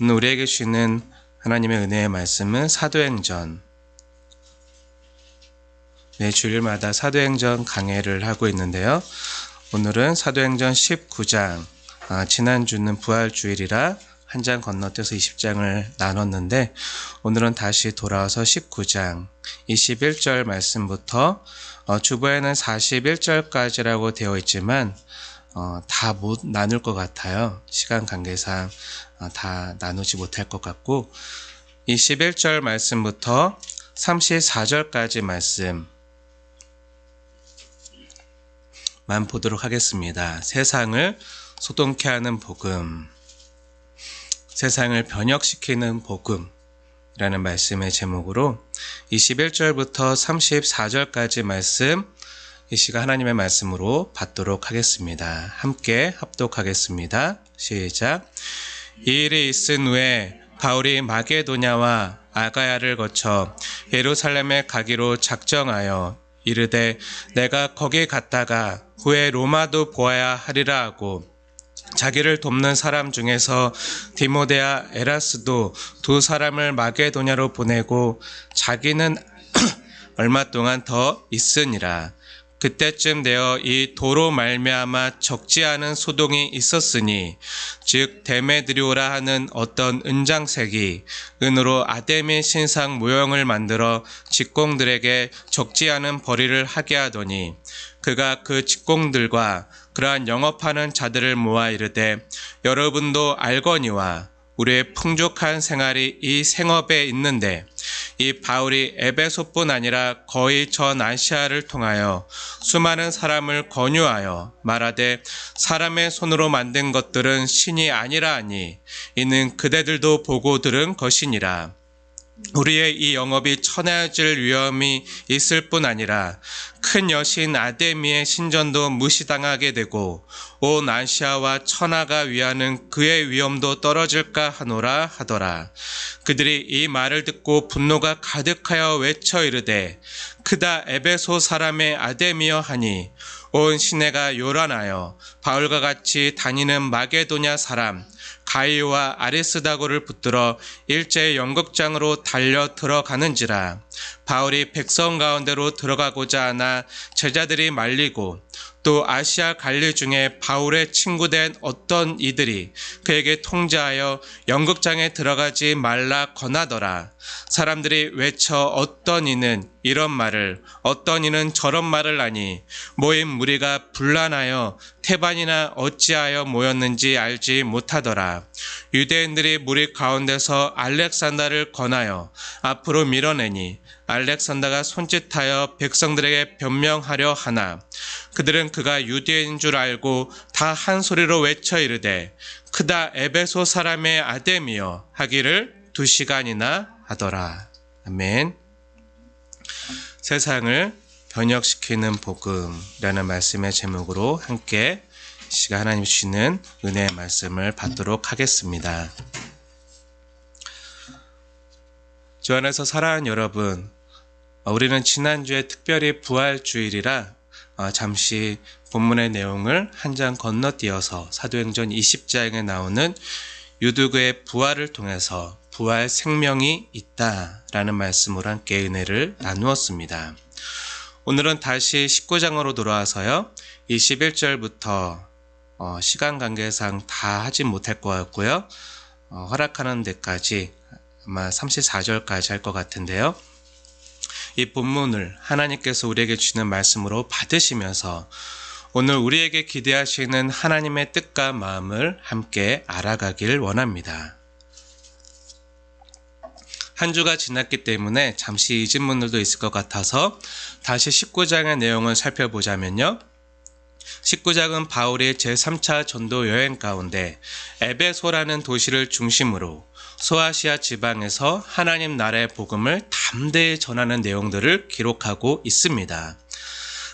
오늘 우리에게 주시는 하나님의 은혜의 말씀은 사도행전, 매 주일마다 사도행전 강해를 하고 있는데요. 오늘은 사도행전 19장, 지난주는 부활주일이라 한 장 건너뛰어서 20장을 나눴는데, 오늘은 다시 돌아와서 19장 21절 말씀부터 주보에는 41절까지라고 되어 있지만 다 못 나눌 것 같아요. 시간 관계상 다 나누지 못할 것 같고, 21절 말씀부터 34절까지 말씀만 보도록 하겠습니다. 세상을 소동케 하는 복음, 세상을 변혁시키는 복음이라는 말씀의 제목으로 21절부터 34절까지 말씀, 이 시간 하나님의 말씀으로 받도록 하겠습니다. 함께 합독하겠습니다. 시작. 이 일이 있은 후에 바울이 마게도냐와 아가야를 거쳐 예루살렘에 가기로 작정하여 이르되 내가 거기 갔다가 후에 로마도 보아야 하리라 하고, 자기를 돕는 사람 중에서 디모데와 에라스도 두 사람을 마게도냐로 보내고 자기는 얼마 동안 더 있으니라. 그때쯤 되어 이 도로 말미암아 적지 않은 소동이 있었으니, 즉 데메드리오라 하는 어떤 은장색이 은으로 아데미 신상 모형을 만들어 직공들에게 적지 않은 벌이를 하게 하더니, 그가 그 직공들과 그러한 영업하는 자들을 모아 이르되, 여러분도 알거니와 우리의 풍족한 생활이 이 생업에 있는데, 이 바울이 에베소뿐 아니라 거의 전 아시아를 통하여 수많은 사람을 권유하여 말하되, 사람의 손으로 만든 것들은 신이 아니라 하니 이는 그대들도 보고 들은 것이니라. 우리의 이 영업이 천하여질 위험이 있을 뿐 아니라 큰 여신 아데미의 신전도 무시당하게 되고 온 아시아와 천하가 위하는 그의 위엄도 떨어질까 하노라 하더라. 그들이 이 말을 듣고 분노가 가득하여 외쳐 이르되, 크다 에베소 사람의 아데미여 하니 온 시내가 요란하여 바울과 같이 다니는 마게도냐 사람 가이오와 아리스다고를 붙들어 일제히 연극장으로 달려 들어가는지라. 바울이 백성 가운데로 들어가고자 하나 제자들이 말리고, 또 아시아 갈리 중에 바울의 친구된 어떤 이들이 그에게 통제하여 연극장에 들어가지 말라 권하더라. 사람들이 외쳐 어떤 이는 이런 말을, 어떤 이는 저런 말을 하니 모인 무리가 분란하여 태반이나 어찌하여 모였는지 알지 못하더라. 유대인들이 무리 가운데서 알렉산더를 권하여 앞으로 밀어내니 알렉산더가 손짓하여 백성들에게 변명하려 하나, 그들은 그가 유대인인 줄 알고 다 한 소리로 외쳐 이르되, 크다 에베소 사람의 아데미여 하기를 2시간이나 하더라. 아멘. 세상을 변혁시키는 복음이라는 말씀의 제목으로 함께 시간 하나님 주시는 은혜의 말씀을 받도록 하겠습니다. 주 안에서 사랑하는 여러분, 우리는 지난주에 특별히 부활주일이라 잠시 본문의 내용을 한 장 건너뛰어서 사도행전 20장에 나오는 유두그의 부활을 통해서 부활 생명이 있다라는 말씀으로 함께 은혜를 나누었습니다. 오늘은 다시 19장으로 돌아와서요, 21절부터 시간 관계상 다 하진 못할 것 같고요, 허락하는 데까지 아마 34절까지 할 것 같은데요, 이 본문을 하나님께서 우리에게 주시는 말씀으로 받으시면서 오늘 우리에게 기대하시는 하나님의 뜻과 마음을 함께 알아가길 원합니다. 한 주가 지났기 때문에 잠시 잊은 분들도 있을 것 같아서 다시 19장의 내용을 살펴보자면요, 19장은 바울의 제3차 전도 여행 가운데 에베소라는 도시를 중심으로 소아시아 지방에서 하나님 나라의 복음을 담대히 전하는 내용들을 기록하고 있습니다.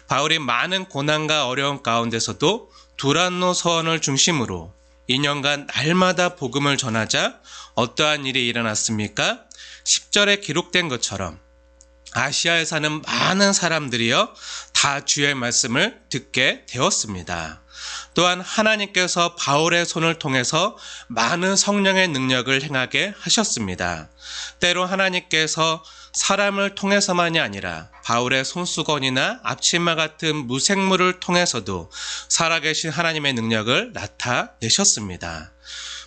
바울이 많은 고난과 어려움 가운데서도 두란노 서원을 중심으로 2년간 날마다 복음을 전하자 어떠한 일이 일어났습니까? 10절에 기록된 것처럼 아시아에 사는 많은 사람들이요, 다 주의 말씀을 듣게 되었습니다. 또한 하나님께서 바울의 손을 통해서 많은 성령의 능력을 행하게 하셨습니다. 때로 하나님께서 사람을 통해서만이 아니라 바울의 손수건이나 앞치마 같은 무생물을 통해서도 살아계신 하나님의 능력을 나타내셨습니다.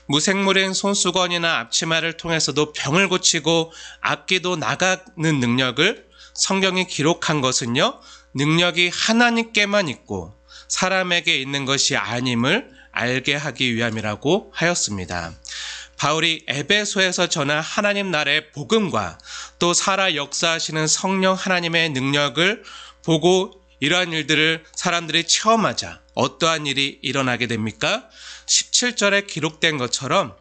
무생물인 손수건이나 앞치마를 통해서도 병을 고치고 악기도 나가는 능력을 성경이 기록한 것은요, 능력이 하나님께만 있고 사람에게 있는 것이 아님을 알게 하기 위함이라고 하였습니다. 바울이 에베소에서 전한 하나님 나라의 복음과 또 살아 역사하시는 성령 하나님의 능력을 보고 이러한 일들을 사람들이 체험하자 어떠한 일이 일어나게 됩니까? 17절에 기록된 것처럼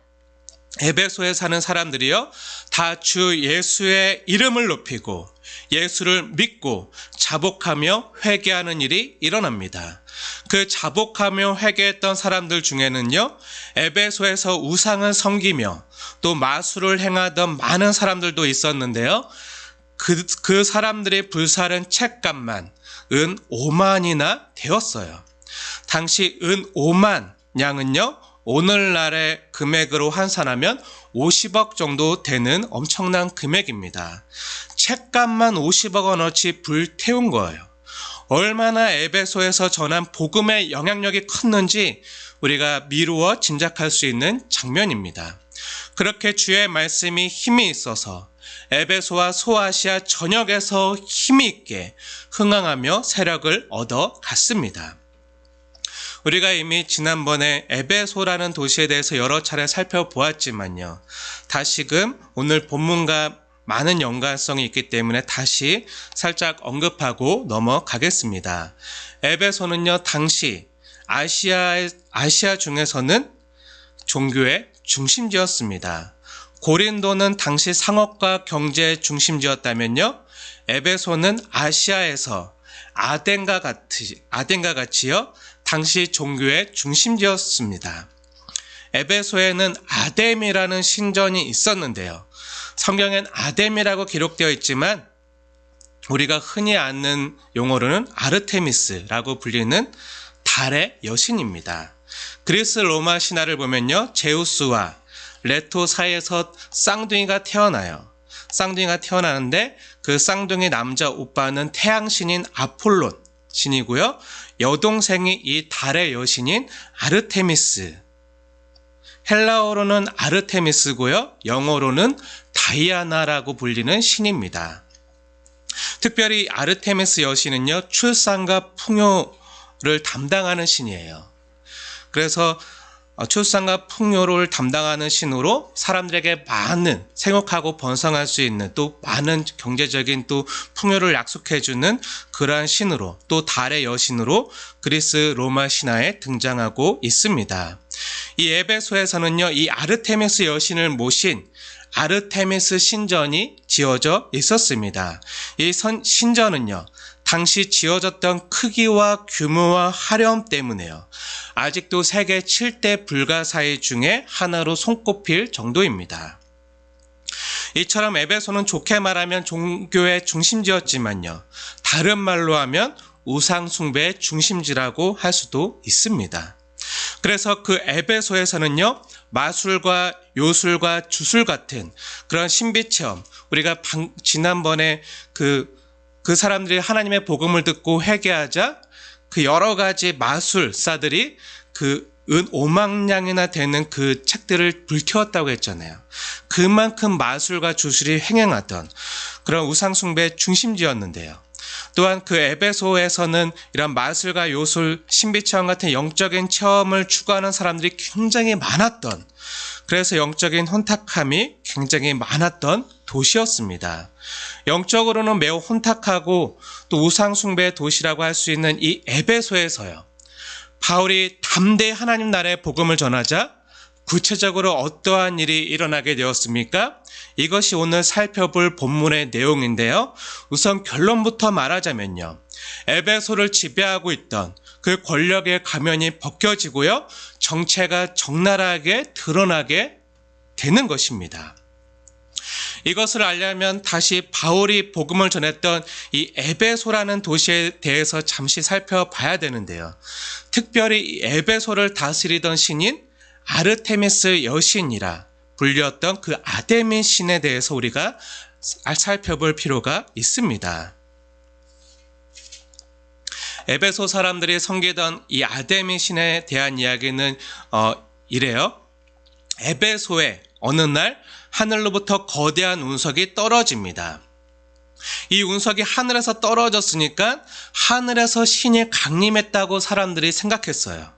에베소에 사는 사람들이요, 다 주 예수의 이름을 높이고 예수를 믿고 자복하며 회개하는 일이 일어납니다. 그 자복하며 회개했던 사람들 중에는요, 에베소에서 우상을 섬기며 또 마술을 행하던 많은 사람들도 있었는데요, 그 사람들의 불살은 죗값만 은 5만이나 되었어요. 당시 은 5만 양은요, 오늘날의 금액으로 환산하면 50억 정도 되는 엄청난 금액입니다. 죗값만 50억 원어치 불태운 거예요. 얼마나 에베소에서 전한 복음의 영향력이 컸는지 우리가 미루어 짐작할 수 있는 장면입니다. 그렇게 주의 말씀이 힘이 있어서 에베소와 소아시아 전역에서 힘이 있게 흥황하며 세력을 얻어갔습니다. 우리가 이미 지난번에 에베소라는 도시에 대해서 여러 차례 살펴보았지만요, 다시금 오늘 본문과 많은 연관성이 있기 때문에 다시 살짝 언급하고 넘어가겠습니다. 에베소는요, 당시 아시아 중에서는 종교의 중심지였습니다. 고린도는 당시 상업과 경제의 중심지였다면요, 에베소는 아시아에서 아덴과 같이요, 당시 종교의 중심지였습니다. 에베소에는 아뎀이라는 신전이 있었는데요, 성경엔 아뎀이라고 기록되어 있지만 우리가 흔히 아는 용어로는 아르테미스라고 불리는 달의 여신입니다. 그리스 로마 신화를 보면요, 제우스와 레토 사이에서 쌍둥이가 태어나요. 쌍둥이가 태어나는데 그 쌍둥이 남자 오빠는 태양신인 아폴론 신이고요, 여동생이 이 달의 여신인 아르테미스, 헬라어로는 아르테미스고요, 영어로는 다이아나라고 불리는 신입니다. 특별히 아르테미스 여신은요, 출산과 풍요를 담당하는 신이에요. 그래서 출산과 풍요를 담당하는 신으로 사람들에게 많은 생육하고 번성할 수 있는, 또 많은 경제적인 또 풍요를 약속해주는 그러한 신으로, 또 달의 여신으로 그리스 로마 신화에 등장하고 있습니다. 이 에베소에서는요, 이 아르테미스 여신을 모신 아르테미스 신전이 지어져 있었습니다. 이 신전은요, 당시 지어졌던 크기와 규모와 화려함 때문에요, 아직도 세계 7대 불가사의 중에 하나로 손꼽힐 정도입니다. 이처럼 에베소는 좋게 말하면 종교의 중심지였지만요, 다른 말로 하면 우상 숭배의 중심지라고 할 수도 있습니다. 그래서 그 에베소에서는요, 마술과 요술과 주술 같은 그런 신비체험, 우리가 지난번에 그 사람들이 하나님의 복음을 듣고 회개하자 그 여러 가지 마술사들이 그 은 5만냥이나 되는 그 책들을 불태웠다고 했잖아요. 그만큼 마술과 주술이 횡행하던 그런 우상숭배의 중심지였는데요. 또한 그 에베소에서는 이런 마술과 요술, 신비체험 같은 영적인 체험을 추구하는 사람들이 굉장히 많았던, 그래서 영적인 혼탁함이 굉장히 많았던 도시였습니다. 영적으로는 매우 혼탁하고 또 우상숭배의 도시라고 할 수 있는 이 에베소에서요, 바울이 담대히 하나님 나라의 복음을 전하자 구체적으로 어떠한 일이 일어나게 되었습니까? 이것이 오늘 살펴볼 본문의 내용인데요. 우선 결론부터 말하자면요, 에베소를 지배하고 있던 그 권력의 가면이 벗겨지고요, 정체가 적나라하게 드러나게 되는 것입니다. 이것을 알려면 다시 바울이 복음을 전했던 이 에베소라는 도시에 대해서 잠시 살펴봐야 되는데요. 특별히 이 에베소를 다스리던 신인 아르테미스 여신이라 불렸던 그 아데미 신에 대해서 우리가 살펴볼 필요가 있습니다. 에베소 사람들이 섬기던 이 아데미 신에 대한 이야기는 이래요. 에베소에 어느 날 하늘로부터 거대한 운석이 떨어집니다. 이 운석이 하늘에서 떨어졌으니까 하늘에서 신이 강림했다고 사람들이 생각했어요.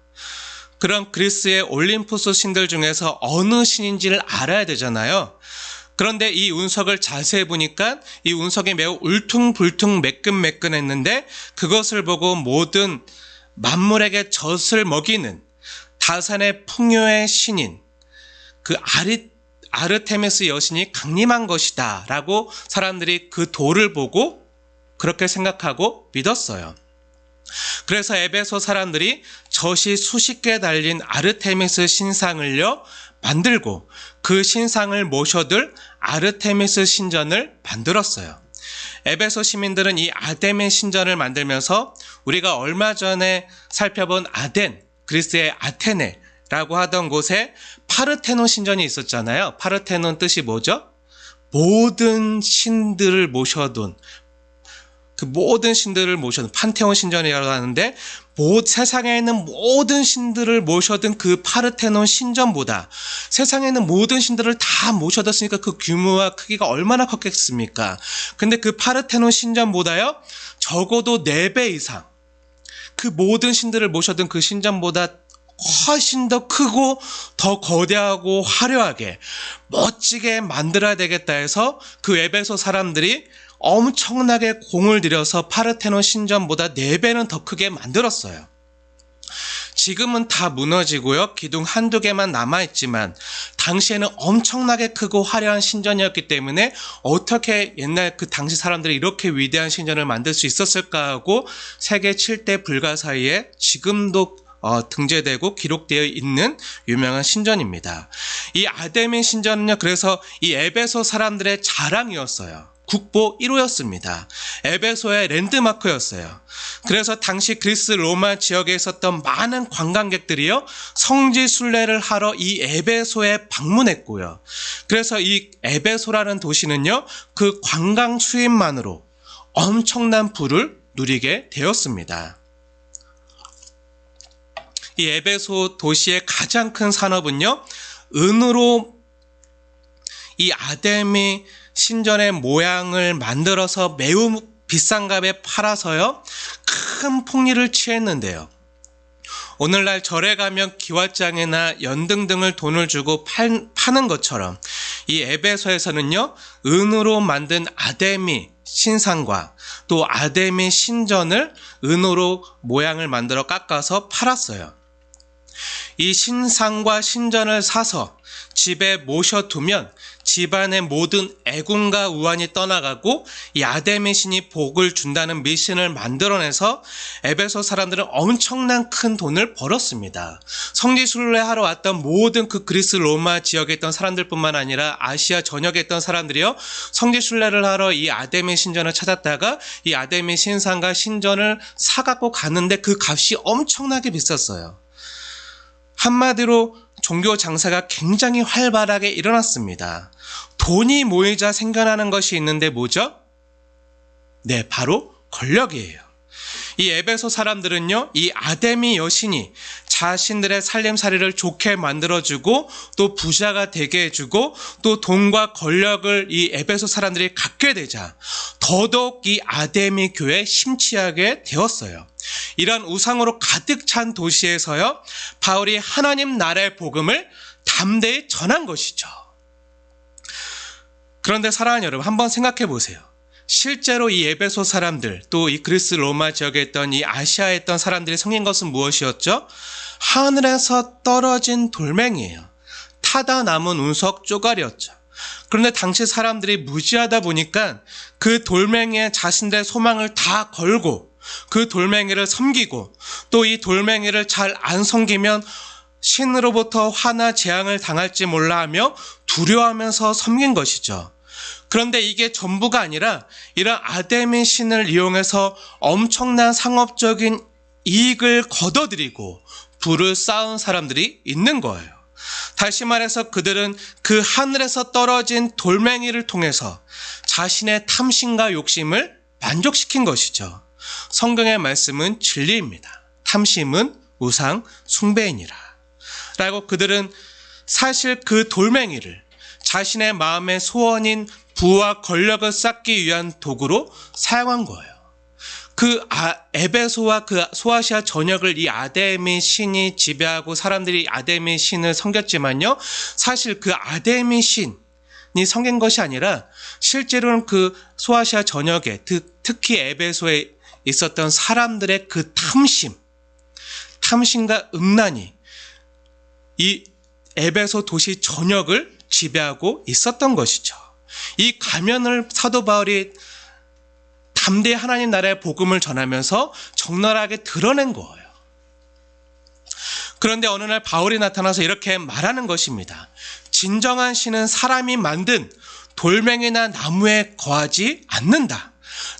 그럼 그리스의 올림푸스 신들 중에서 어느 신인지를 알아야 되잖아요. 그런데 이 운석을 자세히 보니까 이 운석이 매우 울퉁불퉁 매끈매끈했는데 그것을 보고 모든 만물에게 젖을 먹이는 다산의 풍요의 신인 그 아르테미스 여신이 강림한 것이다 라고 사람들이 그 돌을 보고 그렇게 생각하고 믿었어요. 그래서 에베소 사람들이 젖이 수십 개 달린 아르테미스 신상을요 만들고 그 신상을 모셔둘 아르테미스 신전을 만들었어요. 에베소 시민들은 이 아데미 신전을 만들면서 우리가 얼마 전에 살펴본 아덴, 그리스의 아테네라고 하던 곳에 파르테논 신전이 있었잖아요. 파르테논 뜻이 뭐죠? 모든 신들을 모셔둔 판테온 신전이라고 하는데 세상에 있는 모든 신들을 모셔둔 그 파르테논 신전보다 세상에 있는 모든 신들을 다 모셔뒀으니까 그 규모와 크기가 얼마나 컸겠습니까? 근데 그 파르테논 신전보다요 적어도 4배 이상 그 모든 신들을 모셔둔 그 신전보다 훨씬 더 크고 더 거대하고 화려하게 멋지게 만들어야 되겠다 해서 그 에베소 사람들이 엄청나게 공을 들여서 파르테논 신전보다 4배는 더 크게 만들었어요. 지금은 다 무너지고요. 기둥 한두 개만 남아있지만 당시에는 엄청나게 크고 화려한 신전이었기 때문에 어떻게 옛날 그 당시 사람들이 이렇게 위대한 신전을 만들 수 있었을까 하고 세계 7대 불가사의에 지금도 등재되고 기록되어 있는 유명한 신전입니다. 이 아데미 신전은요, 그래서 이 에베소 사람들의 자랑이었어요. 국보 1호였습니다. 에베소의 랜드마크였어요. 그래서 당시 그리스 로마 지역에 있었던 많은 관광객들이요, 성지 순례를 하러 이 에베소에 방문했고요. 그래서 이 에베소라는 도시는요, 그 관광 수입만으로 엄청난 부를 누리게 되었습니다. 이 에베소 도시의 가장 큰 산업은요, 은으로 이 아데미 신전의 모양을 만들어서 매우 비싼 값에 팔아서요, 큰 풍리를 취했는데요. 오늘날 절에 가면 기와장이나 연등 등을 돈을 주고 파는 것처럼 이 에베소에서는요, 은으로 만든 아데미 신상과 또 아데미 신전을 은으로 모양을 만들어 깎아서 팔았어요. 이 신상과 신전을 사서 집에 모셔두면 집안의 모든 애군과 우환이 떠나가고 이 아데미 신이 복을 준다는 미신을 만들어내서 에베소 사람들은 엄청난 큰 돈을 벌었습니다. 성지 순례하러 왔던 모든 그 그리스 로마 지역에 있던 사람들뿐만 아니라 아시아 전역에 있던 사람들이요, 성지 순례를 하러 이 아데미 신전을 찾았다가 이 아데미 신상과 신전을 사갖고 갔는데 그 값이 엄청나게 비쌌어요. 한마디로 종교 장사가 굉장히 활발하게 일어났습니다. 돈이 모이자 생겨나는 것이 있는데 뭐죠? 네, 바로 권력이에요. 이 에베소 사람들은요, 이 아데미 여신이 자신들의 살림살이를 좋게 만들어주고 또 부자가 되게 해주고 또 돈과 권력을 이 에베소 사람들이 갖게 되자 더더욱 이 아데미 교회에 심취하게 되었어요. 이런 우상으로 가득 찬 도시에서요, 바울이 하나님 나라의 복음을 담대히 전한 것이죠. 그런데 사랑하는 여러분, 한번 생각해 보세요. 실제로 이 에베소 사람들, 또 이 그리스 로마 지역에 있던 이 아시아에 있던 사람들이 섬긴 것은 무엇이었죠? 하늘에서 떨어진 돌멩이에요. 타다 남은 운석 쪼가리였죠. 그런데 당시 사람들이 무지하다 보니까 그 돌멩이에 자신들의 소망을 다 걸고 그 돌멩이를 섬기고 또 이 돌멩이를 잘 안 섬기면 신으로부터 화나 재앙을 당할지 몰라 하며 두려워하면서 섬긴 것이죠. 그런데 이게 전부가 아니라 이런 아데미 신을 이용해서 엄청난 상업적인 이익을 거둬들이고 부를 쌓은 사람들이 있는 거예요. 다시 말해서 그들은 그 하늘에서 떨어진 돌멩이를 통해서 자신의 탐심과 욕심을 만족시킨 것이죠. 성경의 말씀은 진리입니다. 탐심은 우상 숭배이니라. 라고 그들은 사실 그 돌멩이를 자신의 마음의 소원인 부와 권력을 쌓기 위한 도구로 사용한 거예요. 그 에베소와 그 소아시아 전역을 이 아데미 신이 지배하고 사람들이 아데미 신을 섬겼지만요, 사실 그 아데미 신이 섬긴 것이 아니라 실제로는 그 소아시아 전역에 특히 에베소에 있었던 사람들의 그 탐심과 음란이 이 에베소 도시 전역을 지배하고 있었던 것이죠. 이 가면을 사도 바울이 담대히 하나님 나라의 복음을 전하면서 적나라하게 드러낸 거예요. 그런데 어느 날 바울이 나타나서 이렇게 말하는 것입니다. 진정한 신은 사람이 만든 돌멩이나 나무에 거하지 않는다.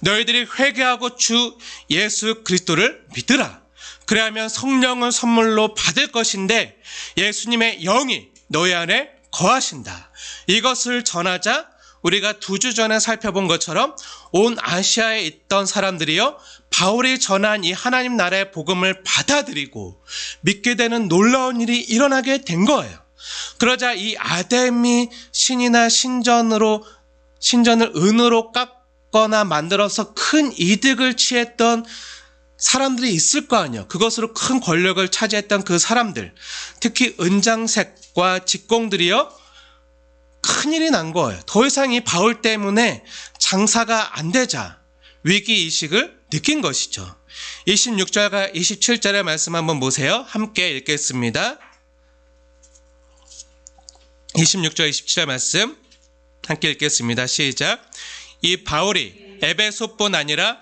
너희들이 회개하고 주 예수 그리스도를 믿으라. 그래야면 성령을 선물로 받을 것인데 예수님의 영이 너희 안에 거하신다. 이것을 전하자 우리가 2주 전에 살펴본 것처럼 온 아시아에 있던 사람들이요, 바울이 전한 이 하나님 나라의 복음을 받아들이고 믿게 되는 놀라운 일이 일어나게 된 거예요. 그러자 이 아데미 신이나 신전을 은으로 깎거나 만들어서 큰 이득을 취했던 사람들이 있을 거 아니에요. 그것으로 큰 권력을 차지했던 그 사람들, 특히 은장색과 직공들이요, 큰일이 난 거예요. 더 이상 이 바울 때문에 장사가 안 되자 위기의식을 느낀 것이죠. 26절과 27절의 말씀 한번 보세요. 함께 읽겠습니다. 26절 27절 말씀 함께 읽겠습니다. 시작. 이 바울이 에베소뿐 아니라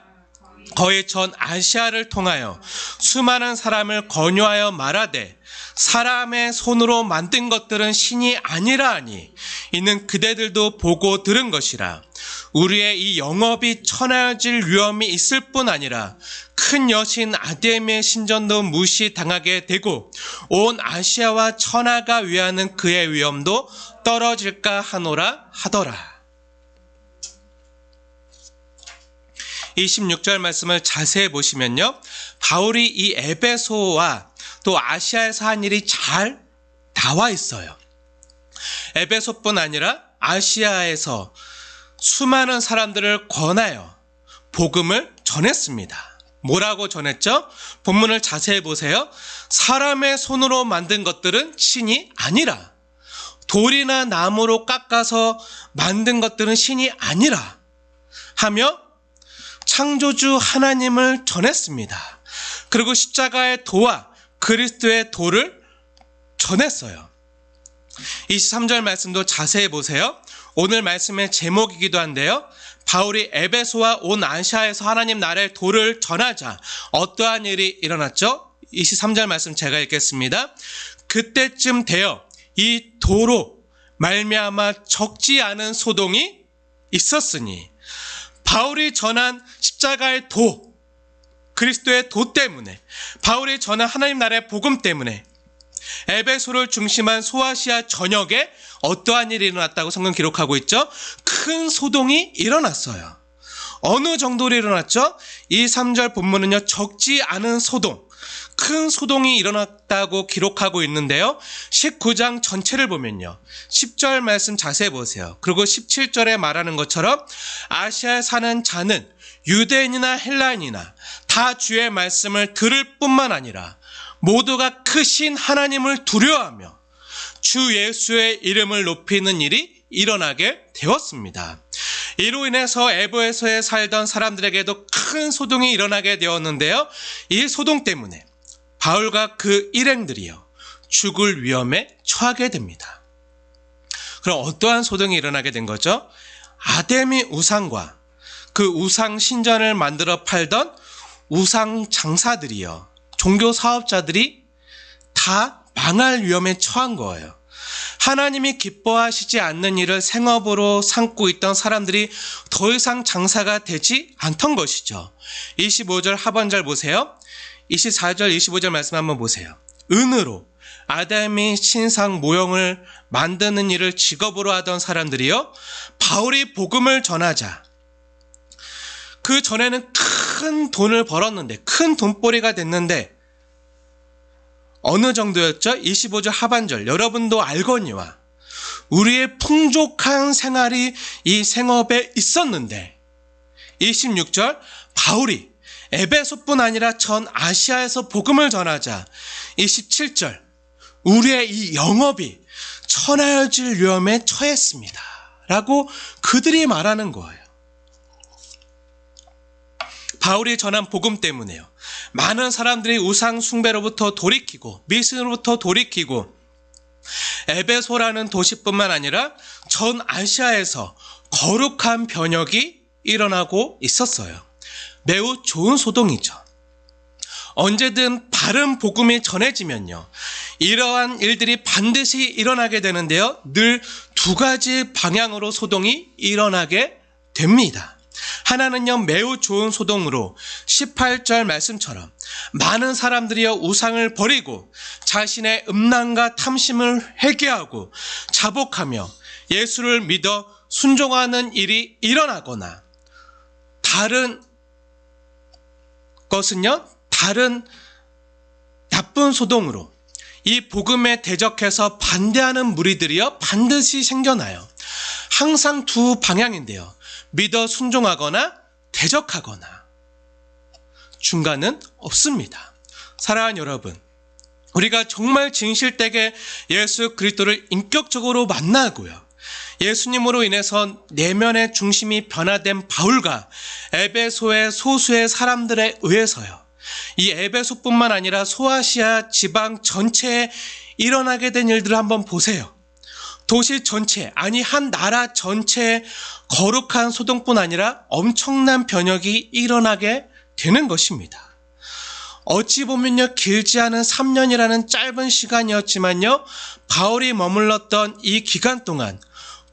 거의 전 아시아를 통하여 수많은 사람을 권유하여 말하되 사람의 손으로 만든 것들은 신이 아니라 하니 이는 그대들도 보고 들은 것이라. 우리의 이 영업이 천하여질 위험이 있을 뿐 아니라 큰 여신 아데미의 신전도 무시당하게 되고 온 아시아와 천하가 위하는 그의 위엄도 떨어질까 하노라 하더라. 26절 말씀을 자세히 보시면요, 바울이 이 에베소와 또 아시아에서 한 일이 잘 나와 있어요. 에베소뿐 아니라 아시아에서 수많은 사람들을 권하여 복음을 전했습니다. 뭐라고 전했죠? 본문을 자세히 보세요. 사람의 손으로 만든 것들은 신이 아니라, 돌이나 나무로 깎아서 만든 것들은 신이 아니라 하며 창조주 하나님을 전했습니다. 그리고 십자가의 도와 그리스도의 도를 전했어요. 23절 말씀도 자세히 보세요. 오늘 말씀의 제목이기도 한데요, 바울이 에베소와 온 아시아에서 하나님 나라의 도를 전하자 어떠한 일이 일어났죠? 23절 말씀 제가 읽겠습니다. 그때쯤 되어 이 도로 말미암아 적지 않은 소동이 있었으니, 바울이 전한 십자가의 도, 그리스도의 도 때문에, 바울이 전한 하나님 나라의 복음 때문에 에베소를 중심한 소아시아 전역에 어떠한 일이 일어났다고 성경 기록하고 있죠? 큰 소동이 일어났어요. 어느 정도로 일어났죠? 이 3절 본문은요, 적지 않은 소동, 큰 소동이 일어났다고 기록하고 있는데요, 19장 전체를 보면요, 10절 말씀 자세히 보세요. 그리고 17절에 말하는 것처럼 아시아에 사는 자는 유대인이나 헬라인이나 다 주의 말씀을 들을 뿐만 아니라 모두가 크신 하나님을 두려워하며 주 예수의 이름을 높이는 일이 일어나게 되었습니다. 이로 인해서 에베소에 살던 사람들에게도 큰 소동이 일어나게 되었는데요, 이 소동 때문에 바울과 그 일행들이요, 죽을 위험에 처하게 됩니다. 그럼 어떠한 소동이 일어나게 된 거죠? 아데미 우상과 그 우상 신전을 만들어 팔던 우상 장사들이요, 종교 사업자들이 다 망할 위험에 처한 거예요. 하나님이 기뻐하시지 않는 일을 생업으로 삼고 있던 사람들이 더 이상 장사가 되지 않던 것이죠. 25절 하반절 보세요. 24절 25절 말씀 한번 보세요. 은으로 아담이 신상 모형을 만드는 일을 직업으로 하던 사람들이요, 바울이 복음을 전하자 그 전에는 큰 돈을 벌었는데, 큰 돈벌이가 됐는데 어느 정도였죠? 25절 하반절, 여러분도 알거니와 우리의 풍족한 생활이 이 생업에 있었는데, 26절 바울이 에베소뿐 아니라 전 아시아에서 복음을 전하자, 27절 우리의 이 영업이 천하여질 위험에 처했습니다 라고 그들이 말하는 거예요. 바울이 전한 복음 때문에요, 많은 사람들이 우상 숭배로부터 돌이키고 미신으로부터 돌이키고 에베소라는 도시뿐만 아니라 전 아시아에서 거룩한 변혁이 일어나고 있었어요. 매우 좋은 소동이죠. 언제든 바른 복음이 전해지면요, 이러한 일들이 반드시 일어나게 되는데요, 늘 두 가지 방향으로 소동이 일어나게 됩니다. 하나는요, 매우 좋은 소동으로 18절 말씀처럼 많은 사람들이요 우상을 버리고 자신의 음란과 탐심을 회개하고 자복하며 예수를 믿어 순종하는 일이 일어나거나, 다른 것은요, 다른 나쁜 소동으로 이 복음에 대적해서 반대하는 무리들이요 반드시 생겨나요. 항상 두 방향인데요, 믿어 순종하거나 대적하거나 중간은 없습니다. 사랑하는 여러분, 우리가 정말 진실되게 예수 그리스도를 인격적으로 만나고요, 예수님으로 인해서 내면의 중심이 변화된 바울과 에베소의 소수의 사람들에 의해서요, 이 에베소뿐만 아니라 소아시아 지방 전체에 일어나게 된 일들을 한번 보세요. 도시 전체, 아니 한 나라 전체에 거룩한 소동뿐 아니라 엄청난 변혁이 일어나게 되는 것입니다. 어찌 보면요, 길지 않은 3년이라는 짧은 시간이었지만요, 바울이 머물렀던 이 기간 동안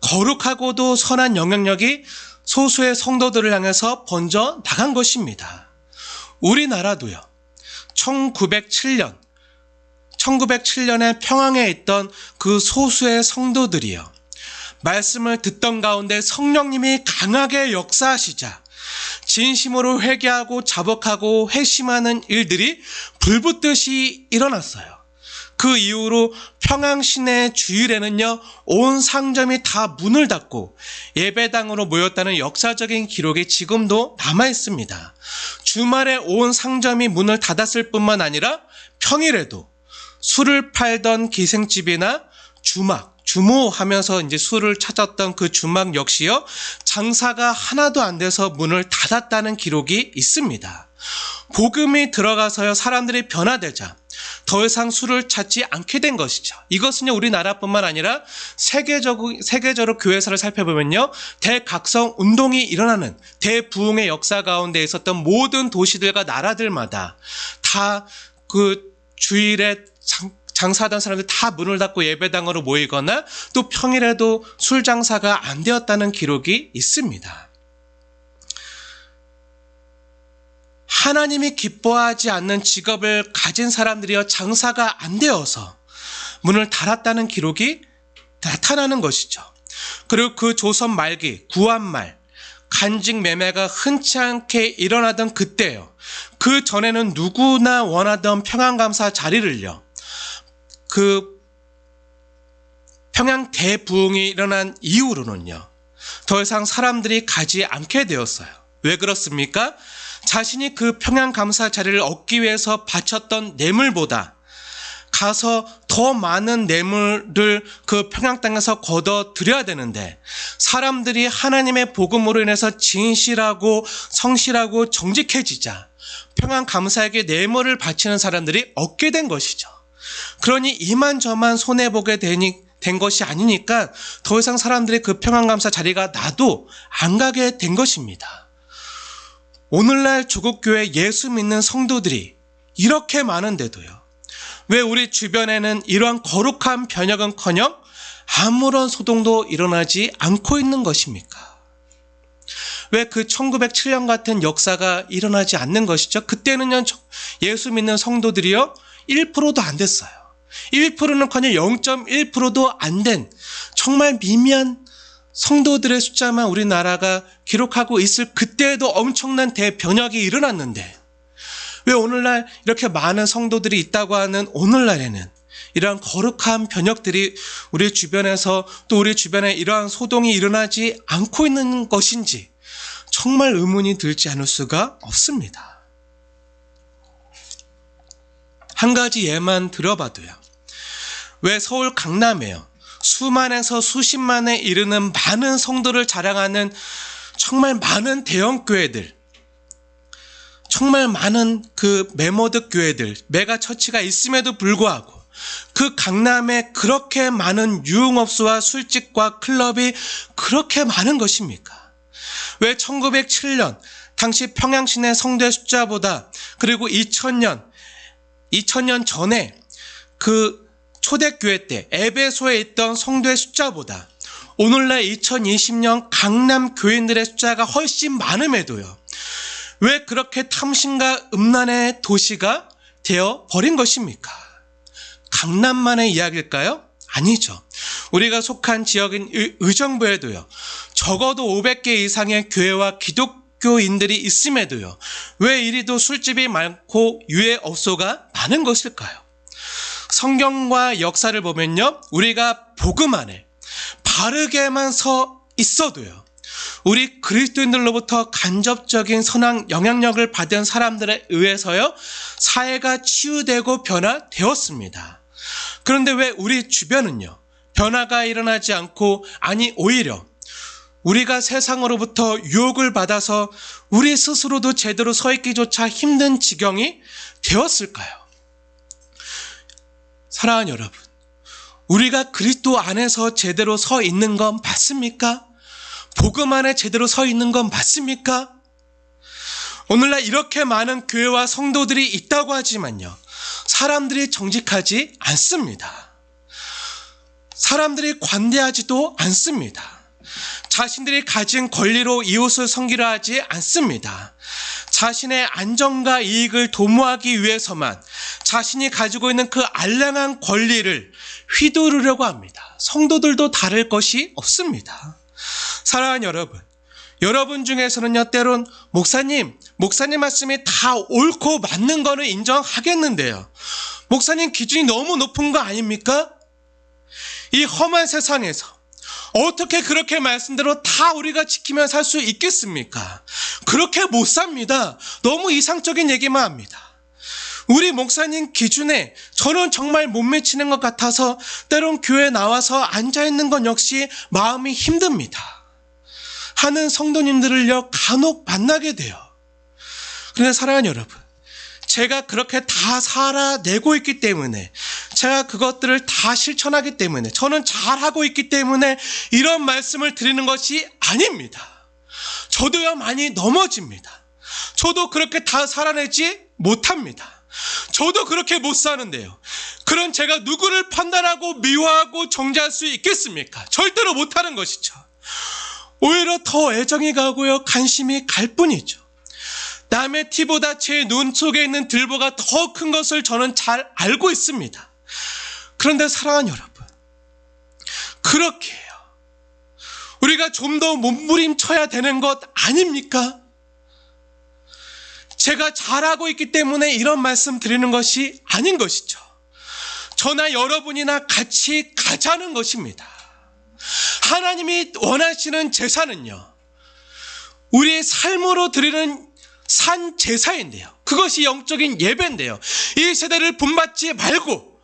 거룩하고도 선한 영향력이 소수의 성도들을 향해서 번져 나간 것입니다. 우리나라도요, 1907년에 평양에 있던 그 소수의 성도들이요, 말씀을 듣던 가운데 성령님이 강하게 역사하시자 진심으로 회개하고 자복하고 회심하는 일들이 불붙듯이 일어났어요. 그 이후로 평양 시내 주일에는요, 온 상점이 다 문을 닫고 예배당으로 모였다는 역사적인 기록이 지금도 남아 있습니다. 주말에 온 상점이 문을 닫았을 뿐만 아니라 평일에도 술을 팔던 기생집이나 주모하면서 이제 술을 찾았던 그 주막 역시요, 장사가 하나도 안 돼서 문을 닫았다는 기록이 있습니다. 복음이 들어가서요, 사람들이 변화되자 더 이상 술을 찾지 않게 된 것이죠. 이것은요, 우리나라뿐만 아니라 세계적으로 교회사를 살펴보면요, 대각성 운동이 일어나는 대부흥의 역사 가운데 있었던 모든 도시들과 나라들마다 다 그 주일에 장사하던 사람들 다 문을 닫고 예배당으로 모이거나 또 평일에도 술 장사가 안 되었다는 기록이 있습니다. 하나님이 기뻐하지 않는 직업을 가진 사람들이여 장사가 안 되어서 문을 닫았다는 기록이 나타나는 것이죠. 그리고 그 조선 말기 구한말 간직 매매가 흔치 않게 일어나던 그때요, 그 전에는 누구나 원하던 평양감사 자리를요, 그 평양 대부흥이 일어난 이후로는요, 더 이상 사람들이 가지 않게 되었어요. 왜 그렇습니까? 자신이 그 평양 감사 자리를 얻기 위해서 바쳤던 뇌물보다 가서 더 많은 뇌물을 그 평양 땅에서 걷어 들여야 되는데, 사람들이 하나님의 복음으로 인해서 진실하고 성실하고 정직해지자 평양 감사에게 뇌물을 바치는 사람들이 얻게 된 것이죠. 그러니 이만저만 손해보게 된 것이 아니니까 더 이상 사람들이 그 평양 감사 자리가 나도 안 가게 된 것입니다. 오늘날 조국교회 예수 믿는 성도들이 이렇게 많은데도요, 왜 우리 주변에는 이러한 거룩한 변혁은커녕 아무런 소동도 일어나지 않고 있는 것입니까? 왜 그 1907년 같은 역사가 일어나지 않는 것이죠? 그때는요, 예수 믿는 성도들이요, 1%도 안 됐어요. 1%는커녕 0.1%도 안 된 정말 미미한 성도들의 숫자만 우리나라가 기록하고 있을 그때에도 엄청난 대변혁이 일어났는데, 왜 오늘날 이렇게 많은 성도들이 있다고 하는 오늘날에는 이러한 거룩한 변혁들이 우리 주변에서 또 우리 주변에 이러한 소동이 일어나지 않고 있는 것인지 정말 의문이 들지 않을 수가 없습니다. 한 가지 예만 들어봐도요. 왜 서울 강남에요, 수만에서 수십만에 이르는 많은 성도를 자랑하는 정말 많은 대형 교회들, 정말 많은 그 메모드 교회들, 메가 처치가 있음에도 불구하고 그 강남에 그렇게 많은 유흥업소와 술집과 클럽이 그렇게 많은 것입니까? 왜 1907년 당시 평양시내 성도의 숫자보다, 그리고 2000년 전에 그 초대교회 때 에베소에 있던 성도의 숫자보다 오늘날 2020년 강남 교인들의 숫자가 훨씬 많음에도요, 왜 그렇게 탐심과 음란의 도시가 되어 버린 것입니까? 강남만의 이야기일까요? 아니죠. 우리가 속한 지역인 의정부에도요, 적어도 500개 이상의 교회와 기독교인들이 있음에도요, 왜 이리도 술집이 많고 유해업소가 많은 것일까요? 성경과 역사를 보면요, 우리가 복음 안에 바르게만 서 있어도요, 우리 그리스도인들로부터 간접적인 선한 영향력을 받은 사람들에 의해서요, 사회가 치유되고 변화되었습니다. 그런데 왜 우리 주변은요, 변화가 일어나지 않고, 아니 오히려 우리가 세상으로부터 유혹을 받아서 우리 스스로도 제대로 서 있기조차 힘든 지경이 되었을까요? 사랑하는 여러분, 우리가 그리스도 안에서 제대로 서 있는 건 맞습니까? 복음 안에 제대로 서 있는 건 맞습니까? 오늘날 이렇게 많은 교회와 성도들이 있다고 하지만요, 사람들이 정직하지 않습니다. 사람들이 관대하지도 않습니다. 자신들이 가진 권리로 이웃을 섬기려 하지 않습니다. 자신의 안정과 이익을 도모하기 위해서만 자신이 가지고 있는 그 알량한 권리를 휘두르려고 합니다. 성도들도 다를 것이 없습니다. 사랑하는 여러분 중에서는요, 때론 목사님 말씀이 다 옳고 맞는 거는 인정하겠는데요, 목사님 기준이 너무 높은 거 아닙니까? 이 험한 세상에서 어떻게 그렇게 말씀대로 다 우리가 지키며 살 수 있겠습니까? 그렇게 못 삽니다. 너무 이상적인 얘기만 합니다. 우리 목사님 기준에 저는 정말 못 미치는 것 같아서 때론 교회에 나와서 앉아있는 건 역시 마음이 힘듭니다 하는 성도님들을요, 간혹 만나게 돼요. 그런데 사랑하는 여러분, 제가 그렇게 다 살아내고 있기 때문에, 제가 그것들을 다 실천하기 때문에, 저는 잘하고 있기 때문에 이런 말씀을 드리는 것이 아닙니다. 저도요, 많이 넘어집니다. 저도 그렇게 다 살아내지 못합니다. 저도 그렇게 못 사는데요, 그런 제가 누구를 판단하고 미워하고 정죄할 수 있겠습니까? 절대로 못하는 것이죠. 오히려 더 애정이 가고요, 관심이 갈 뿐이죠. 남의 티보다 제 눈 속에 있는 들보가 더 큰 것을 저는 잘 알고 있습니다. 그런데 사랑하는 여러분, 그렇게 해요. 우리가 좀 더 몸부림쳐야 되는 것 아닙니까? 제가 잘하고 있기 때문에 이런 말씀 드리는 것이 아닌 것이죠. 저나 여러분이나 같이 가자는 것입니다. 하나님이 원하시는 제사는요, 우리의 삶으로 드리는 산 제사인데요, 그것이 영적인 예배인데요, 이 세대를 본받지 말고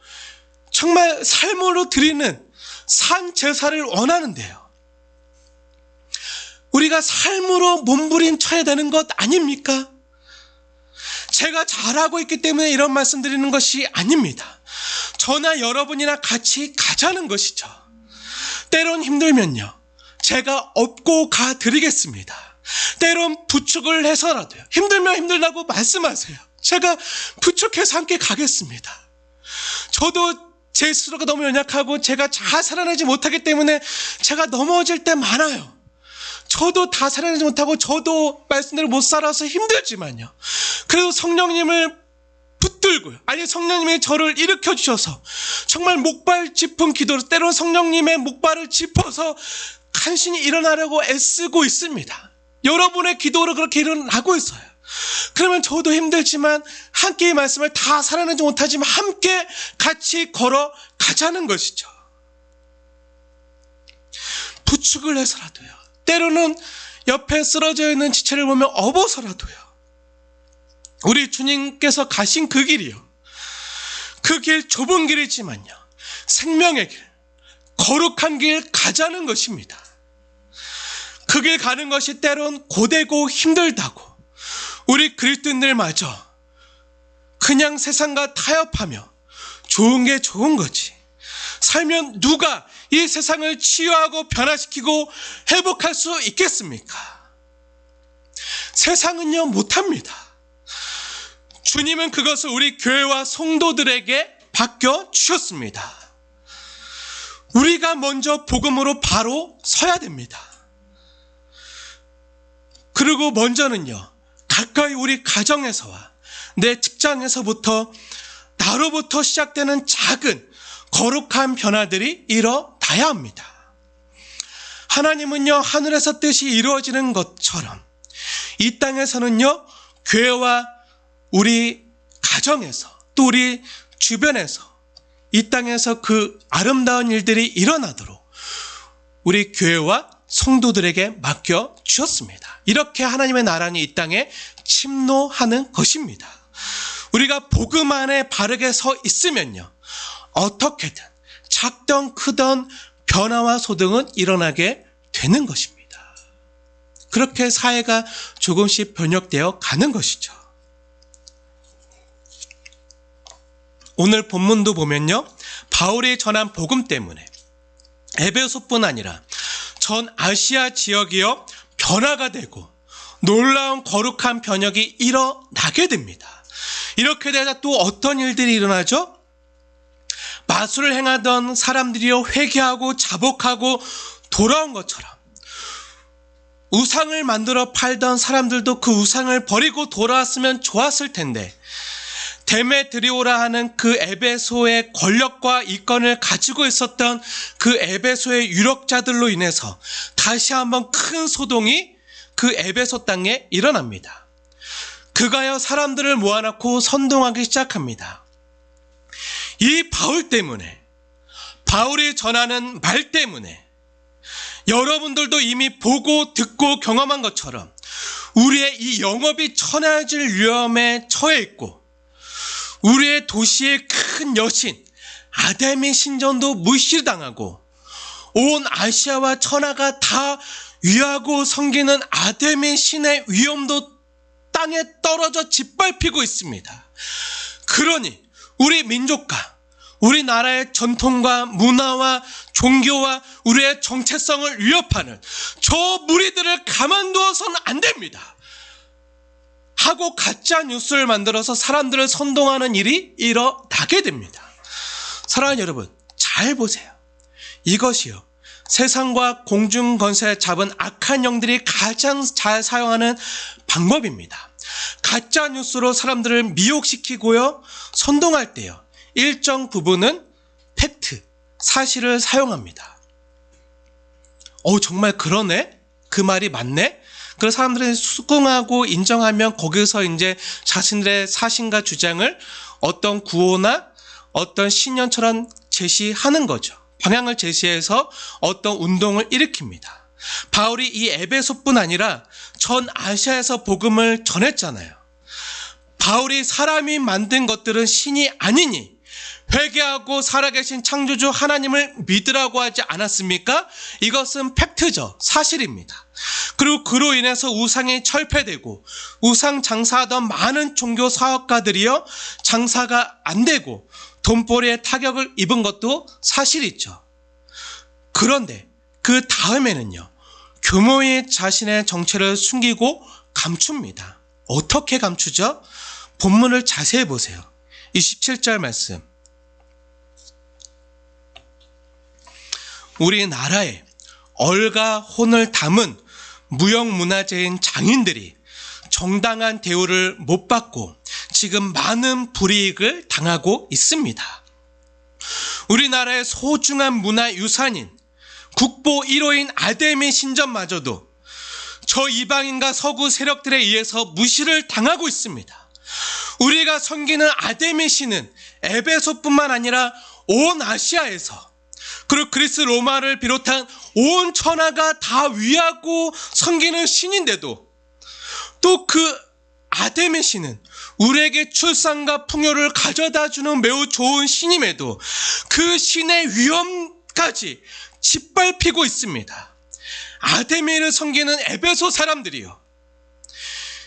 정말 삶으로 드리는 산 제사를 원하는데요, 우리가 삶으로 몸부림쳐야 되는 것 아닙니까? 제가 잘하고 있기 때문에 이런 말씀 드리는 것이 아닙니다. 저나 여러분이나 같이 가자는 것이죠. 때론 힘들면요, 제가 업고 가드리겠습니다. 때론 부축을 해서라도요, 힘들면 힘들다고 말씀하세요. 제가 부축해서 함께 가겠습니다. 저도 제 스스로가 너무 연약하고 제가 잘 살아내지 못하기 때문에 제가 넘어질 때 많아요. 저도 다 살아내지 못하고 저도 말씀대로 못 살아서 힘들지만요. 그래도 성령님을 붙들고요. 아니 성령님이 저를 일으켜 주셔서 정말 목발 짚은 기도로 때로 성령님의 목발을 짚어서 간신히 일어나려고 애쓰고 있습니다. 여러분의 기도로 그렇게 일어나고 있어요. 그러면 저도 힘들지만 함께 이 말씀을 다 살아내지 못하지만 함께 같이 걸어가자는 것이죠. 부축을 해서라도요. 때로는 옆에 쓰러져 있는 지체를 보면 업어서라도요. 우리 주님께서 가신 그 길이요. 그 길 좁은 길이지만요. 생명의 길, 거룩한 길 가자는 것입니다. 그 길 가는 것이 때론 고되고 힘들다고 우리 그리스도인들마저 그냥 세상과 타협하며 좋은 게 좋은 거지. 살면 누가 이 세상을 치유하고 변화시키고 회복할 수 있겠습니까? 세상은요 못합니다. 주님은 그것을 우리 교회와 성도들에게 맡겨 주셨습니다. 우리가 먼저 복음으로 바로 서야 됩니다. 그리고 먼저는요, 가까이 우리 가정에서와 내 직장에서부터 나로부터 시작되는 작은 거룩한 변화들이 일어나야 합니다. 하나님은요, 하늘에서 뜻이 이루어지는 것처럼 이 땅에서는요, 교회와 우리 가정에서 또 우리 주변에서 이 땅에서 그 아름다운 일들이 일어나도록 우리 교회와 성도들에게 맡겨 주셨습니다. 이렇게 하나님의 나라는 이 땅에 침노하는 것입니다. 우리가 복음 안에 바르게 서 있으면요, 어떻게든 작던 크던 변화와 소등은 일어나게 되는 것입니다. 그렇게 사회가 조금씩 변혁되어 가는 것이죠. 오늘 본문도 보면요, 바울이 전한 복음 때문에 에베소뿐 아니라 전 아시아 지역이요 변화가 되고 놀라운 거룩한 변혁이 일어나게 됩니다. 이렇게 되자 또 어떤 일들이 일어나죠? 마술을 행하던 사람들이요 회개하고 자복하고 돌아온 것처럼 우상을 만들어 팔던 사람들도 그 우상을 버리고 돌아왔으면 좋았을 텐데 데메드리오라 하는 그 에베소의 권력과 이권을 가지고 있었던 그 에베소의 유력자들로 인해서 다시 한번 큰 소동이 그 에베소 땅에 일어납니다. 그가요 사람들을 모아놓고 선동하기 시작합니다. 이 바울 때문에, 바울이 전하는 말 때문에 여러분들도 이미 보고 듣고 경험한 것처럼 우리의 이 영업이 천하질 위험에 처해 있고 우리의 도시의 큰 여신 아데미 신전도 무시당하고 온 아시아와 천하가 다 위하고 섬기는 아데미 신의 위엄도 땅에 떨어져 짓밟히고 있습니다. 그러니 우리 민족과 우리나라의 전통과 문화와 종교와 우리의 정체성을 위협하는 저 무리들을 가만두어서는 안 됩니다. 하고 가짜 뉴스를 만들어서 사람들을 선동하는 일이 일어나게 됩니다. 사랑하는 여러분, 잘 보세요. 이것이요, 세상과 공중 권세 잡은 악한 영들이 가장 잘 사용하는 방법입니다. 가짜 뉴스로 사람들을 미혹시키고요, 선동할 때요, 일정 부분은 팩트, 사실을 사용합니다. 정말 그러네? 그 말이 맞네? 그래서 사람들이 수긍하고 인정하면 거기서 이제 자신들의 사신과 주장을 어떤 구호나 어떤 신년처럼 제시하는 거죠. 방향을 제시해서 어떤 운동을 일으킵니다. 바울이 이 에베소뿐 아니라 전 아시아에서 복음을 전했잖아요. 바울이 사람이 만든 것들은 신이 아니니 회개하고 살아계신 창조주 하나님을 믿으라고 하지 않았습니까? 이것은 팩트죠. 사실입니다. 그리고 그로 인해서 우상이 철폐되고 우상 장사하던 많은 종교 사업가들이요 장사가 안 되고 돈벌이에 타격을 입은 것도 사실이죠. 그런데 그 다음에는요, 교묘히 자신의 정체를 숨기고 감춥니다. 어떻게 감추죠? 본문을 자세히 보세요. 27절 말씀. 우리나라에 얼과 혼을 담은 무형문화재인 장인들이 정당한 대우를 못 받고 지금 많은 불이익을 당하고 있습니다. 우리나라의 소중한 문화유산인 국보 1호인 아데미 신전마저도 저 이방인과 서구 세력들에 의해서 무시를 당하고 있습니다. 우리가 섬기는 아데미 신은 에베소뿐만 아니라 온 아시아에서, 그리고 그리스 로마를 비롯한 온 천하가 다 위하고 섬기는 신인데도, 또 그 아데미 신은 우리에게 출산과 풍요를 가져다주는 매우 좋은 신임에도 그 신의 위엄까지 짓밟히고 있습니다. 아데미를 섬기는 에베소 사람들이요,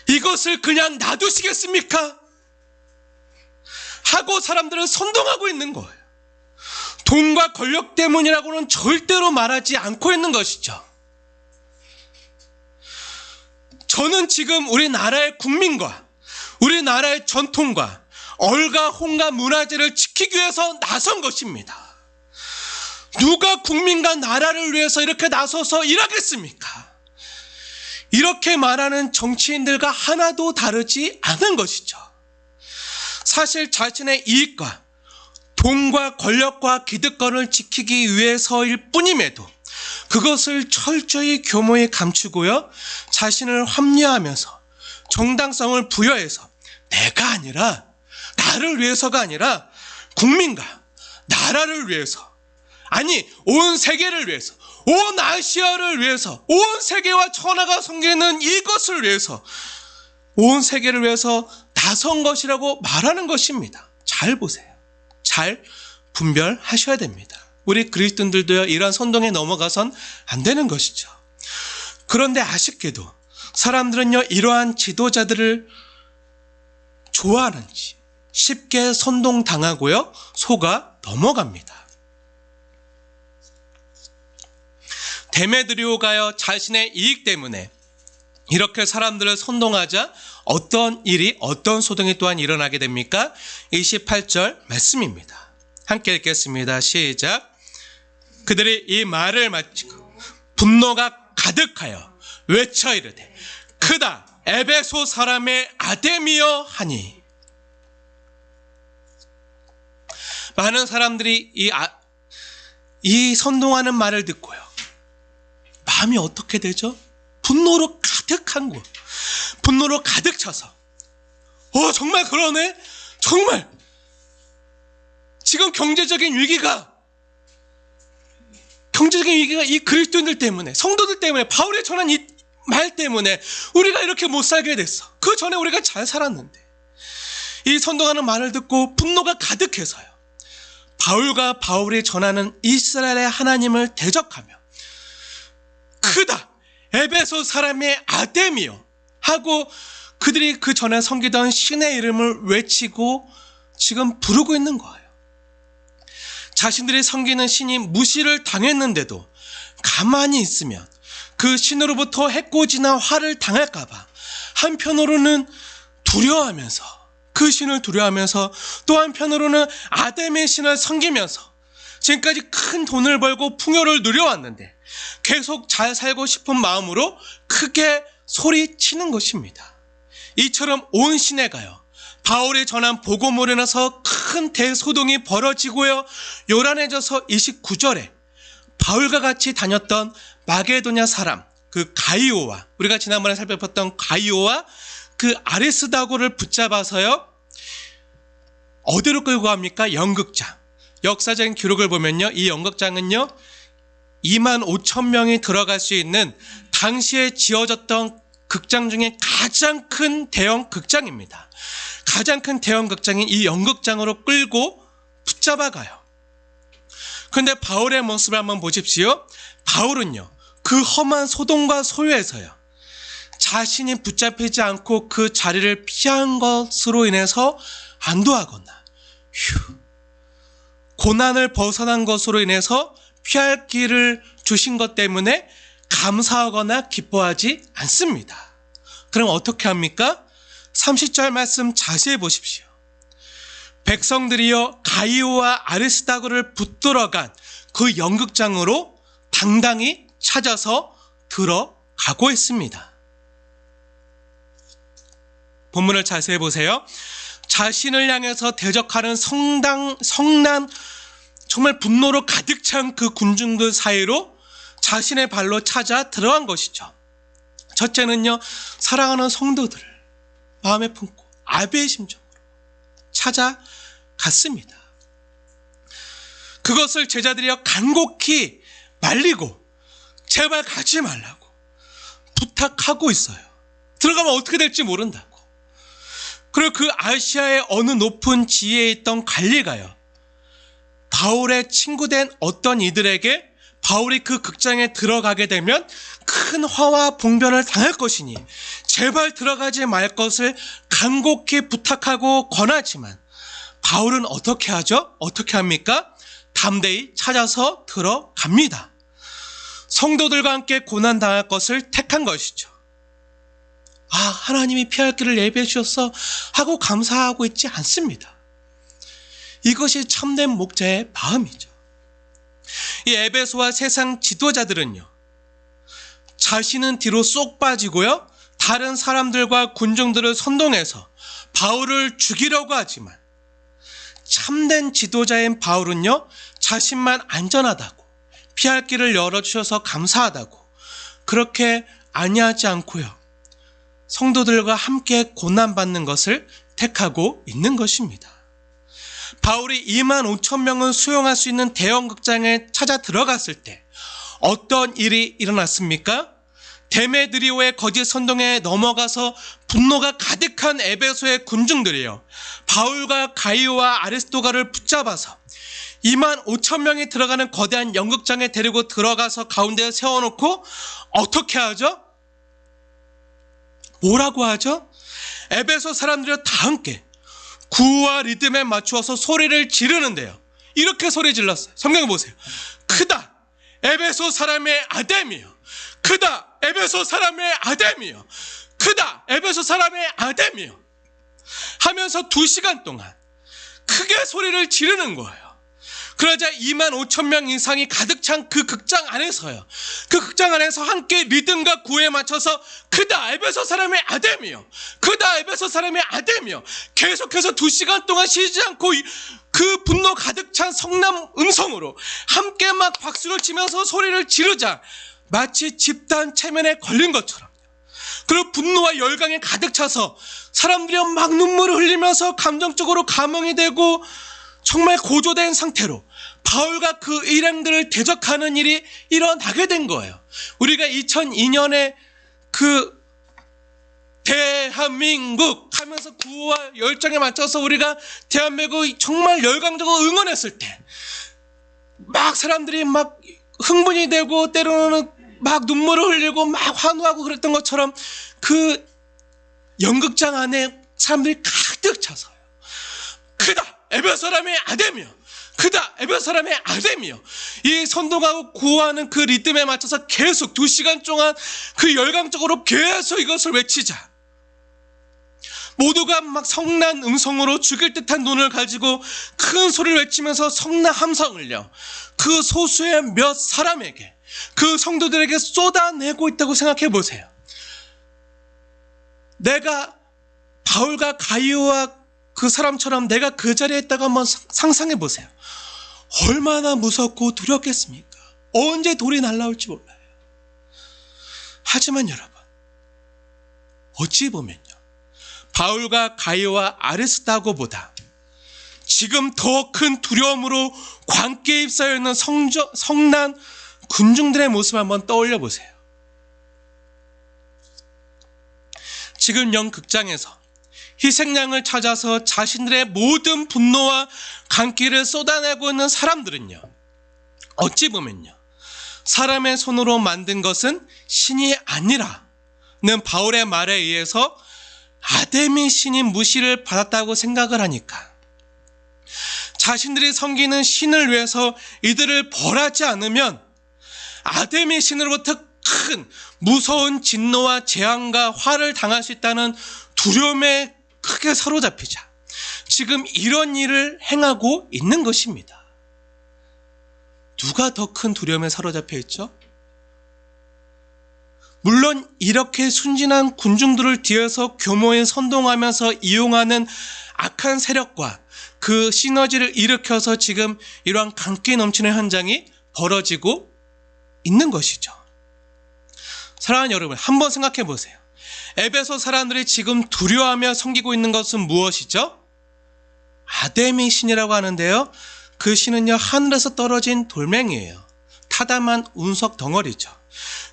이것을 그냥 놔두시겠습니까? 하고 사람들을 선동하고 있는 거예요. 돈과 권력 때문이라고는 절대로 말하지 않고 있는 것이죠. 저는 지금 우리나라의 국민과 우리나라의 전통과 얼과 혼과 문화재를 지키기 위해서 나선 것입니다. 누가 국민과 나라를 위해서 이렇게 나서서 일하겠습니까? 이렇게 말하는 정치인들과 하나도 다르지 않은 것이죠. 사실 자신의 이익과 돈과 권력과 기득권을 지키기 위해서일 뿐임에도 그것을 철저히 교모히 감추고요, 자신을 합리화하면서 정당성을 부여해서 내가 아니라, 나를 위해서가 아니라 국민과 나라를 위해서, 아니 온 세계를 위해서, 온 아시아를 위해서, 온 세계와 천하가 섬기는 이것을 위해서, 온 세계를 위해서 나선 것이라고 말하는 것입니다. 잘 보세요. 잘 분별하셔야 됩니다. 우리 그리스도인들도요, 이러한 선동에 넘어가선 안 되는 것이죠. 그런데 아쉽게도 사람들은요, 이러한 지도자들을 좋아하는지 쉽게 선동당하고요, 속아 넘어갑니다. 데메드리오가요, 자신의 이익 때문에 이렇게 사람들을 선동하자 어떤 일이, 어떤 소동이 또한 일어나게 됩니까? 28절 말씀입니다. 함께 읽겠습니다. 시작. 그들이 이 말을 마치고 분노가 가득하여 외쳐 이르되 크다 에베소 사람의 아데미여 하니. 많은 사람들이 이 선동하는 말을 듣고요, 마음이 어떻게 되죠? 분노로 가득한 거, 분노로 가득 차서 정말 그러네, 정말 지금 경제적인 위기가 이 그리스도인들 때문에, 성도들 때문에, 바울이 전한 이 말 때문에 우리가 이렇게 못 살게 됐어. 그 전에 우리가 잘 살았는데. 이 선동하는 말을 듣고 분노가 가득해서요, 바울과 바울이 전하는 이스라엘의 하나님을 대적하며 크다 에베소 사람의 아데미요 하고 그들이 그 전에 섬기던 신의 이름을 외치고 지금 부르고 있는 거예요. 자신들이 섬기는 신이 무시를 당했는데도 가만히 있으면 그 신으로부터 해코지나 화를 당할까봐 한편으로는 두려워하면서, 그 신을 두려워하면서 또 한편으로는 아데미 신을 섬기면서 지금까지 큰 돈을 벌고 풍요를 누려왔는데 계속 잘 살고 싶은 마음으로 크게 소리치는 것입니다. 이처럼 온 시내가요, 바울이 전한 복음으로 인해서 큰 대소동이 벌어지고요, 요란해져서 29절에 바울과 같이 다녔던 마게도냐 사람 그 가이오와, 우리가 지난번에 살펴봤던 가이오와 그 아리스다고를 붙잡아서요, 어디로 끌고 갑니까? 연극장. 역사적인 기록을 보면요, 이 연극장은요 25,000명이 들어갈 수 있는 당시에 지어졌던 극장 중에 가장 큰 대형 극장입니다. 가장 큰 대형 극장인 이 연극장으로 끌고 붙잡아 가요. 그런데 바울의 모습을 한번 보십시오. 바울은요, 그 험한 소동과 소요에서요, 자신이 붙잡히지 않고 그 자리를 피한 것으로 인해서 안도하거나 고난을 벗어난 것으로 인해서 피할 길을 주신 것 때문에 감사하거나 기뻐하지 않습니다. 그럼 어떻게 합니까? 30절 말씀 자세히 보십시오. 백성들이여 가이오와 아리스다고를 붙들어간 그 연극장으로 당당히 찾아서 들어가고 있습니다. 본문을 자세히 보세요. 자신을 향해서 대적하는 성난 정말 분노로 가득 찬 그 군중들 사이로 자신의 발로 찾아 들어간 것이죠. 첫째는요, 사랑하는 성도들을 마음에 품고 아비의 심정으로 찾아갔습니다. 그것을 제자들이여 간곡히 말리고 제발 가지 말라고 부탁하고 있어요. 들어가면 어떻게 될지 모른다고. 그리고 그 아시아의 어느 높은 지혜에 있던 관리가요, 바울의 친구된 어떤 이들에게 바울이 그 극장에 들어가게 되면 큰 화와 봉변을 당할 것이니 제발 들어가지 말 것을 간곡히 부탁하고 권하지만 바울은 어떻게 하죠? 어떻게 합니까? 담대히 찾아서 들어갑니다. 성도들과 함께 고난당할 것을 택한 것이죠. 아, 하나님이 피할 길을 예비해 주셔서 하고 감사하고 있지 않습니다. 이것이 참된 목자의 마음이죠. 이 에베소와 세상 지도자들은요, 자신은 뒤로 쏙 빠지고요, 다른 사람들과 군중들을 선동해서 바울을 죽이려고 하지만 참된 지도자인 바울은요, 자신만 안전하다고, 피할 길을 열어주셔서 감사하다고 그렇게 아니하지 않고요, 성도들과 함께 고난받는 것을 택하고 있는 것입니다. 바울이 25,000명을 수용할 수 있는 대형 극장에 찾아 들어갔을 때 어떤 일이 일어났습니까? 데메드리오의 거짓 선동에 넘어가서 분노가 가득한 에베소의 군중들이요, 바울과 가이오와 아리스토가를 붙잡아서 25,000명이 들어가는 거대한 연극장에 데리고 들어가서 가운데에 세워놓고 어떻게 하죠? 뭐라고 하죠? 에베소 사람들이 다 함께 구와 리듬에 맞추어서 소리를 지르는데요, 이렇게 소리 질렀어요. 성경 보세요. 크다 에베소 사람의 아뎀이여, 크다 에베소 사람의 아뎀이여, 크다 에베소 사람의 아뎀이여 하면서 2시간 동안 크게 소리를 지르는 거예요. 그러자 25,000명 이상이 가득 찬 그 극장 안에서요, 그 극장 안에서 함께 리듬과 구에 맞춰서 크다 에베소 사람의 아뎀이여, 크다 에베소 사람의 아뎀이여 계속해서 2시간 동안 쉬지 않고 그 분노 가득 찬 성남 음성으로 함께 막 박수를 치면서 소리를 지르자 마치 집단 체면에 걸린 것처럼, 그리고 분노와 열광에 가득 차서 사람들이 막 눈물을 흘리면서 감정적으로 감흥이 되고 정말 고조된 상태로 바울과 그 일행들을 대적하는 일이 일어나게 된 거예요. 우리가 2002년에 그 대한민국 하면서 구호와 열정에 맞춰서 우리가 대한민국 정말 열광적으로 응원했을 때 막 사람들이 막 흥분이 되고 때로는 막 눈물을 흘리고 막 환호하고 그랬던 것처럼 그 연극장 안에 사람들이 가득 차서요, 크다 에베소 사람의 아뎀이여, 크다 에베소 사람의 아뎀이여 이 선동하고 구호하는 그 리듬에 맞춰서 계속 2시간 동안 그 열광적으로 계속 이것을 외치자 모두가 막 성난 음성으로 죽일 듯한 눈을 가지고 큰 소리를 외치면서 성난 함성을요, 그 소수의 몇 사람에게, 그 성도들에게 쏟아내고 있다고 생각해 보세요. 내가 바울과 가이오와 그 사람처럼 내가 그 자리에 있다가 한번 상상해 보세요. 얼마나 무섭고 두렵겠습니까? 언제 돌이 날라올지 몰라요. 하지만 여러분, 어찌 보면요, 바울과 가이오와 아리스다고보다 지금 더 큰 두려움으로 광기에 휩싸여 있는 성난 군중들의 모습 한번 떠올려 보세요. 지금 연극장에서 희생양을 찾아서 자신들의 모든 분노와 광기를 쏟아내고 있는 사람들은요, 어찌 보면요, 사람의 손으로 만든 것은 신이 아니라는 바울의 말에 의해서 아데미 신인 무시를 받았다고 생각을 하니까 자신들이 섬기는 신을 위해서 이들을 벌하지 않으면 아데미 신으로부터 큰 무서운 진노와 재앙과 화를 당할 수 있다는 두려움에 크게 사로잡히자 지금 이런 일을 행하고 있는 것입니다. 누가 더 큰 두려움에 사로잡혀 있죠? 물론 이렇게 순진한 군중들을 뒤에서 교모에 선동하면서 이용하는 악한 세력과 그 시너지를 일으켜서 지금 이러한 강기 넘치는 현장이 벌어지고 있는 것이죠. 사랑하는 여러분, 한번 생각해 보세요. 에베소 사람들이 지금 두려워하며 섬기고 있는 것은 무엇이죠? 아데미 신이라고 하는데요. 그 신은요, 하늘에서 떨어진 돌멩이에요. 타담한 운석 덩어리죠.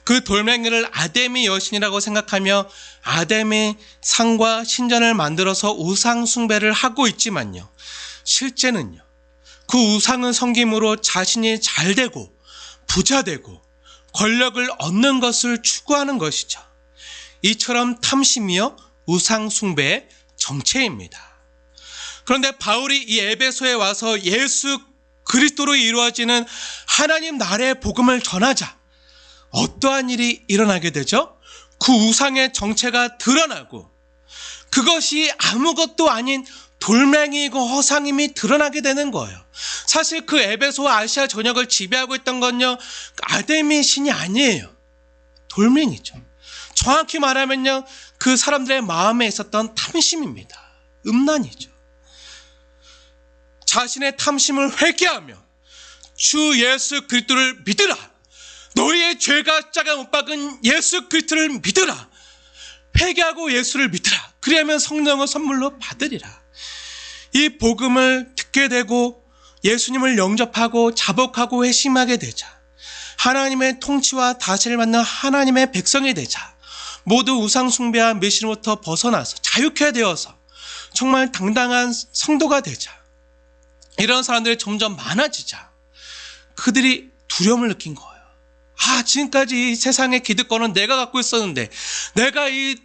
그 돌멩이를 아데미 여신이라고 생각하며 아데미 상과 신전을 만들어서 우상 숭배를 하고 있지만요, 실제는요, 그 우상을 섬김으로 자신이 잘되고 부자되고 권력을 얻는 것을 추구하는 것이죠. 이처럼 탐심이요, 우상 숭배의 정체입니다. 그런데 바울이 이 에베소에 와서 예수 그리스도로 이루어지는 하나님 나라의 복음을 전하자 어떠한 일이 일어나게 되죠? 그 우상의 정체가 드러나고 그것이 아무것도 아닌 돌멩이이고 허상임이 드러나게 되는 거예요. 사실 그 에베소와 아시아 전역을 지배하고 있던 건요, 아데미 신이 아니에요. 돌멩이죠. 정확히 말하면요, 그 사람들의 마음에 있었던 탐심입니다. 음란이죠. 자신의 탐심을 회개하며 주 예수 그리스도를 믿으라. 너희의 죄가 짜가 못 박은 예수 그리스도를 믿으라. 회개하고 예수를 믿으라. 그리하면 성령을 선물로 받으리라. 이 복음을 듣게 되고 예수님을 영접하고 자복하고 회심하게 되자 하나님의 통치와 다스림을 받는 하나님의 백성이 되자 모두 우상 숭배와 미신으로부터 벗어나서 자유케 되어서 정말 당당한 성도가 되자 이런 사람들이 점점 많아지자 그들이 두려움을 느낀 거예요. 지금까지 이 세상의 기득권은 내가 갖고 있었는데 내가 이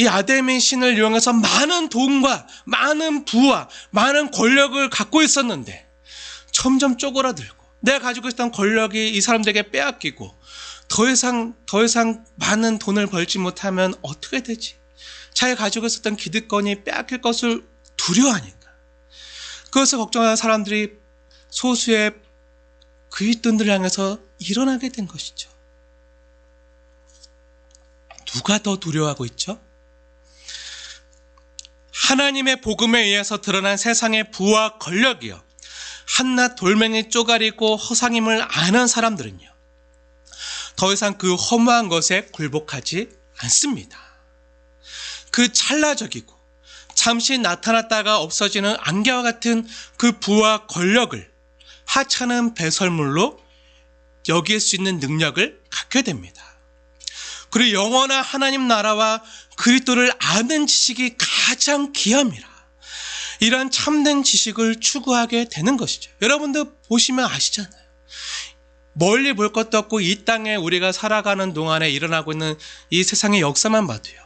아데미 신을 이용해서 많은 돈과 많은 부와 많은 권력을 갖고 있었는데 점점 쪼그라들고 내가 가지고 있었던 권력이 이 사람들에게 빼앗기고 더 이상 많은 돈을 벌지 못하면 어떻게 되지? 자기가 가지고 있었던 기득권이 빼앗길 것을 두려워하니까 그것을 걱정하는 사람들이 소수의 그리스도인들을 향해서 일어나게 된 것이죠. 누가 더 두려워하고 있죠? 하나님의 복음에 의해서 드러난 세상의 부와 권력이요, 한낱 돌멩이 쪼가리고 허상임을 아는 사람들은요, 더 이상 그 허무한 것에 굴복하지 않습니다. 그 찰나적이고 잠시 나타났다가 없어지는 안개와 같은 그 부와 권력을 하찮은 배설물로 여길 수 있는 능력을 갖게 됩니다. 그리고 영원한 하나님 나라와 그리스도를 아는 지식이 가장 귀함이라. 이런 참된 지식을 추구하게 되는 것이죠. 여러분들 보시면 아시잖아요. 멀리 볼 것도 없고 이 땅에 우리가 살아가는 동안에 일어나고 있는 이 세상의 역사만 봐도요,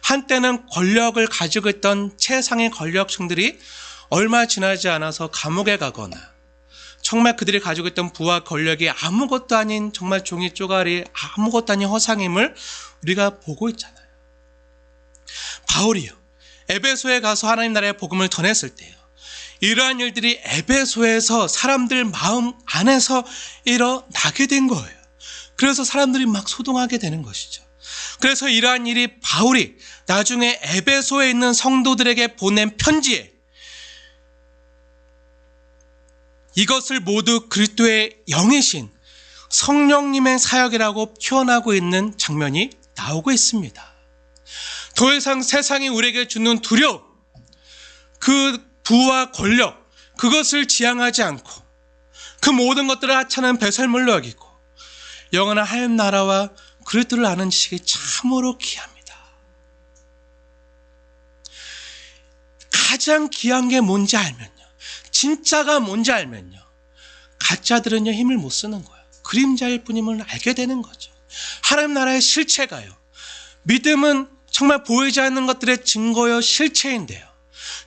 한때는 권력을 가지고 있던 최상의 권력층들이 얼마 지나지 않아서 감옥에 가거나 정말 그들이 가지고 있던 부와 권력이 아무것도 아닌 정말 종이 쪼가리 아무것도 아닌 허상임을 우리가 보고 있잖아요. 바울이요, 에베소에 가서 하나님 나라의 복음을 전했을 때요, 이러한 일들이 에베소에서 사람들 마음 안에서 일어나게 된 거예요. 그래서 사람들이 막 소동하게 되는 것이죠. 그래서 이러한 일이 바울이 나중에 에베소에 있는 성도들에게 보낸 편지에 이것을 모두 그리스도의 영이신 성령님의 사역이라고 표현하고 있는 장면이 나오고 있습니다. 더 이상 세상이 우리에게 주는 두려움, 그 부와 권력, 그것을 지향하지 않고 그 모든 것들을 하찮은 배설물로 여기고 영원한 하나님 나라와 그리스도를 아는 지식이 참으로 귀합니다. 가장 귀한 게 뭔지 알면요, 진짜가 뭔지 알면요, 가짜들은요 힘을 못 쓰는 거예요. 그림자일 뿐임을 알게 되는 거죠. 하나님 나라의 실체가요, 믿음은 정말 보이지 않는 것들의 증거요 실체인데요,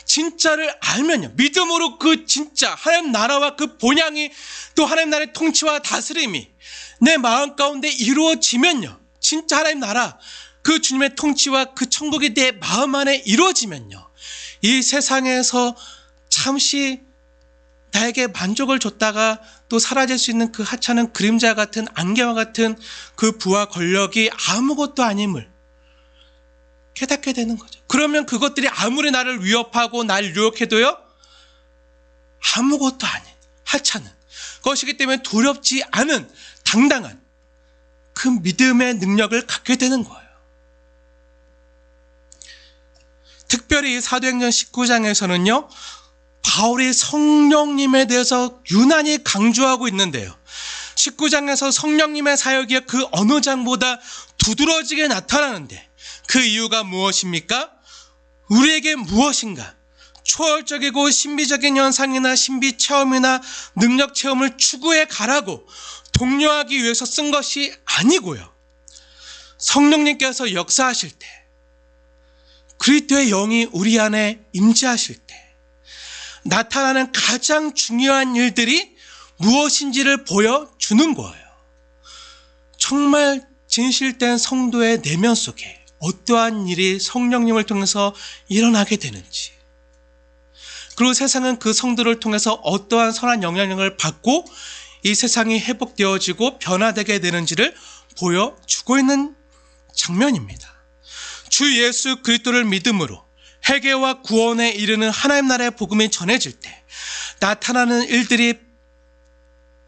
진짜를 알면요, 믿음으로 그 진짜 하나님 나라와 그 본향이 또 하나님 나라의 통치와 다스림이 내 마음 가운데 이루어지면요, 진짜 하나님 나라 그 주님의 통치와 그 천국이 내 마음 안에 이루어지면요, 이 세상에서 잠시 나에게 만족을 줬다가 또 사라질 수 있는 그 하찮은 그림자 같은 안개와 같은 그 부와 권력이 아무것도 아님을 깨닫게 되는 거죠. 그러면 그것들이 아무리 나를 위협하고 날 유혹해도요, 아무것도 아닌 하찮은 것이기 때문에 두렵지 않은 당당한 그 믿음의 능력을 갖게 되는 거예요. 특별히 사도행전 19장에서는요, 바울이 성령님에 대해서 유난히 강조하고 있는데요, 19장에서 성령님의 사역이 그 어느 장보다 두드러지게 나타나는데 그 이유가 무엇입니까? 우리에게 무엇인가 초월적이고 신비적인 현상이나 신비 체험이나 능력 체험을 추구해 가라고 독려하기 위해서 쓴 것이 아니고요, 성령님께서 역사하실 때, 그리스도의 영이 우리 안에 임재하실 때 나타나는 가장 중요한 일들이 무엇인지를 보여주는 거예요. 정말 진실된 성도의 내면 속에 어떠한 일이 성령님을 통해서 일어나게 되는지, 그리고 세상은 그 성도를 통해서 어떠한 선한 영향력을 받고 이 세상이 회복되어지고 변화되게 되는지를 보여주고 있는 장면입니다. 주 예수 그리스도를 믿음으로 회개와 구원에 이르는 하나님 나라의 복음이 전해질 때 나타나는 일들이,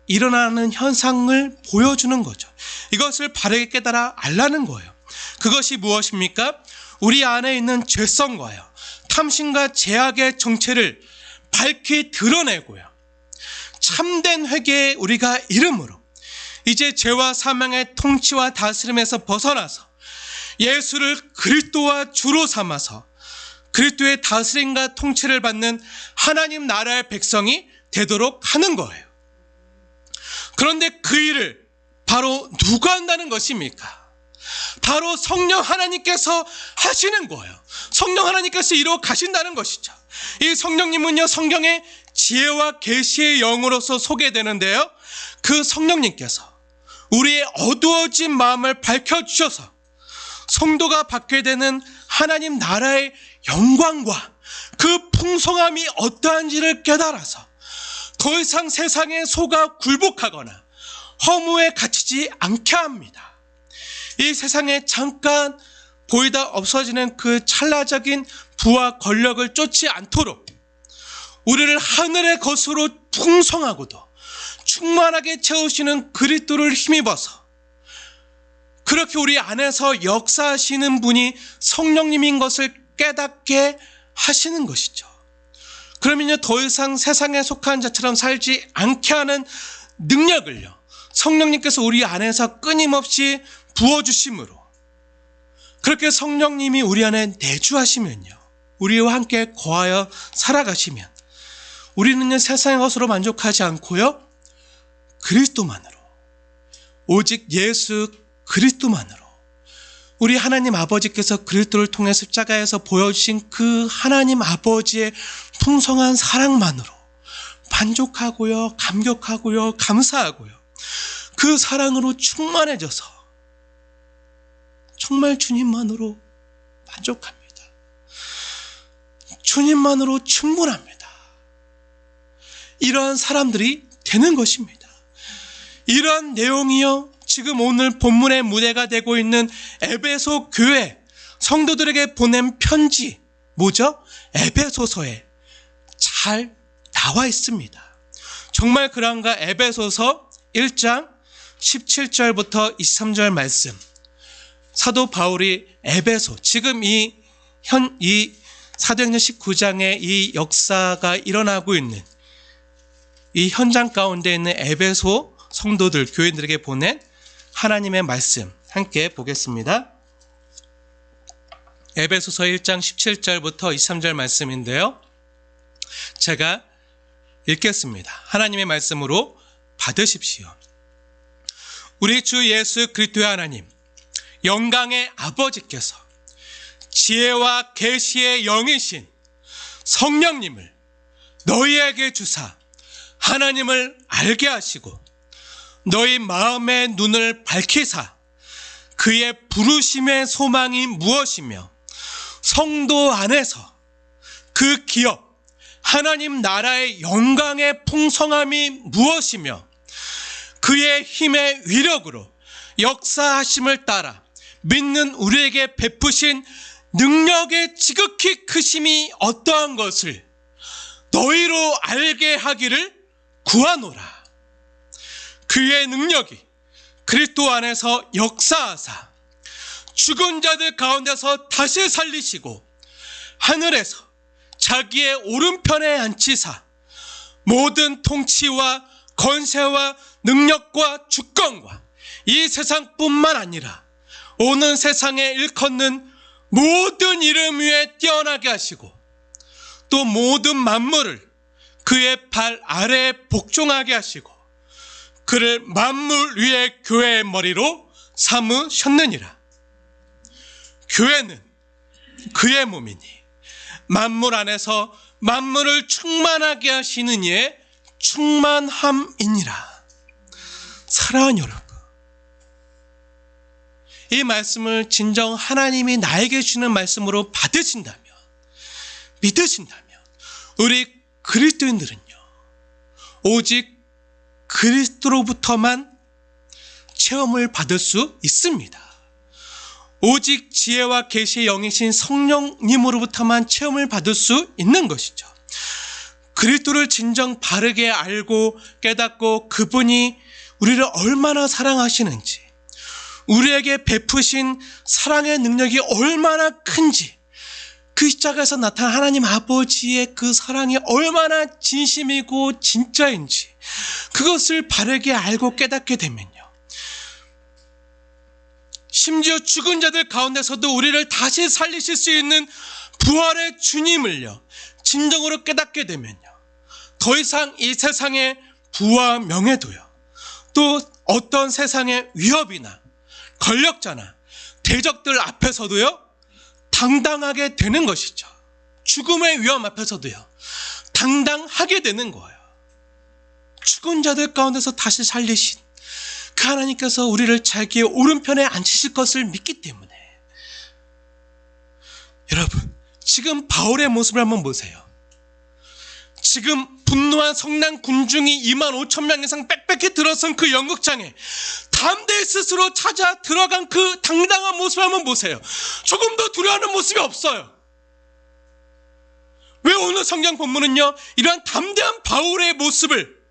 일어나는 현상을 보여주는 거죠. 이것을 바르게 깨달아 알라는 거예요. 그것이 무엇입니까? 우리 안에 있는 죄성과요, 탐심과 죄악의 정체를 밝히 드러내고요, 참된 회개에 우리가 이름으로 이제 죄와 사망의 통치와 다스림에서 벗어나서 예수를 그리스도와 주로 삼아서 그리스도의 다스림과 통치를 받는 하나님 나라의 백성이 되도록 하는 거예요. 그런데 그 일을 바로 누가 한다는 것입니까? 바로 성령 하나님께서 하시는 거예요. 성령 하나님께서 이루어 가신다는 것이죠. 이 성령님은요, 성경의 지혜와 계시의 영으로서 소개되는데요, 그 성령님께서 우리의 어두워진 마음을 밝혀주셔서 성도가 받게 되는 하나님 나라의 영광과 그 풍성함이 어떠한지를 깨달아서 더 이상 세상에 속아 굴복하거나 허무에 갇히지 않게 합니다. 이 세상에 잠깐 보이다 없어지는 그 찰나적인 부와 권력을 쫓지 않도록 우리를 하늘의 것으로 풍성하고도 충만하게 채우시는 그리스도를 힘입어서 그렇게 우리 안에서 역사하시는 분이 성령님인 것을 깨닫게 하시는 것이죠. 그러면요, 더 이상 세상에 속한 자처럼 살지 않게 하는 능력을요, 성령님께서 우리 안에서 끊임없이 부어주심으로, 그렇게 성령님이 우리 안에 내주하시면요, 우리와 함께 거하여 살아가시면 우리는요, 세상의 것으로 만족하지 않고요, 그리스도만으로, 오직 예수 그리스도만으로, 우리 하나님 아버지께서 그리스도를 통해 십자가에서 보여주신 그 하나님 아버지의 풍성한 사랑만으로 만족하고요, 감격하고요, 감사하고요, 그 사랑으로 충만해져서 정말 주님만으로 만족합니다. 주님만으로 충분합니다. 이러한 사람들이 되는 것입니다. 이러한 내용이요, 지금 오늘 본문의 무대가 되고 있는 에베소 교회 성도들에게 보낸 편지, 뭐죠? 에베소서에 잘 나와 있습니다. 정말 그런가? 에베소서 1장 17절부터 23절 말씀, 사도 바울이 에베소, 지금 이 사도행전 19장의 이 역사가 일어나고 있는 이 현장 가운데 있는 에베소 성도들, 교인들에게 보낸 하나님의 말씀 함께 보겠습니다. 에베소서 1장 17절부터 23절 말씀인데요, 제가 읽겠습니다. 하나님의 말씀으로 받으십시오. 우리 주 예수 그리스도의 하나님, 영광의 아버지께서 지혜와 계시의 영이신 성령님을 너희에게 주사 하나님을 알게 하시고 너희 마음의 눈을 밝히사 그의 부르심의 소망이 무엇이며 성도 안에서 그 기업 하나님 나라의 영광의 풍성함이 무엇이며 그의 힘의 위력으로 역사하심을 따라 믿는 우리에게 베푸신 능력의 지극히 크심이 어떠한 것을 너희로 알게 하기를 구하노라. 그의 능력이 그리스도 안에서 역사하사 죽은 자들 가운데서 다시 살리시고 하늘에서 자기의 오른편에 앉히사 모든 통치와 권세와 능력과 주권과 이 세상뿐만 아니라 오는 세상에 일컫는 모든 이름 위에 뛰어나게 하시고 또 모든 만물을 그의 발 아래에 복종하게 하시고 그를 만물 위의 교회의 머리로 삼으셨느니라. 교회는 그의 몸이니 만물 안에서 만물을 충만하게 하시는 이의 충만함이니라. 사랑하는 여러분, 이 말씀을 진정 하나님이 나에게 주는 말씀으로 받으신다면, 믿으신다면 우리 그리스도인들은요 오직 그리스도로부터만 체험을 받을 수 있습니다. 오직 지혜와 계시의 영이신 성령님으로부터만 체험을 받을 수 있는 것이죠. 그리스도를 진정 바르게 알고 깨닫고 그분이 우리를 얼마나 사랑하시는지, 우리에게 베푸신 사랑의 능력이 얼마나 큰지, 그 십자가에서 나타난 하나님 아버지의 그 사랑이 얼마나 진심이고 진짜인지 그것을 바르게 알고 깨닫게 되면요, 심지어 죽은 자들 가운데서도 우리를 다시 살리실 수 있는 부활의 주님을요 진정으로 깨닫게 되면요, 더 이상 이 세상의 부와 명예도요, 또 어떤 세상의 위협이나 권력자나 대적들 앞에서도요 당당하게 되는 것이죠. 죽음의 위험 앞에서도요 당당하게 되는 거예요. 죽은 자들 가운데서 다시 살리신 그 하나님께서 우리를 자기의 오른편에 앉히실 것을 믿기 때문에, 여러분 지금 바울의 모습을 한번 보세요. 지금 분노한 성난 군중이 25,000명 이상 빽빽히 들어선 그 연극장에 담대히 스스로 찾아 들어간 그 당당한 모습을 한번 보세요. 조금 더 두려워하는 모습이 없어요. 왜 오늘 성경 본문은요 이러한 담대한 바울의 모습을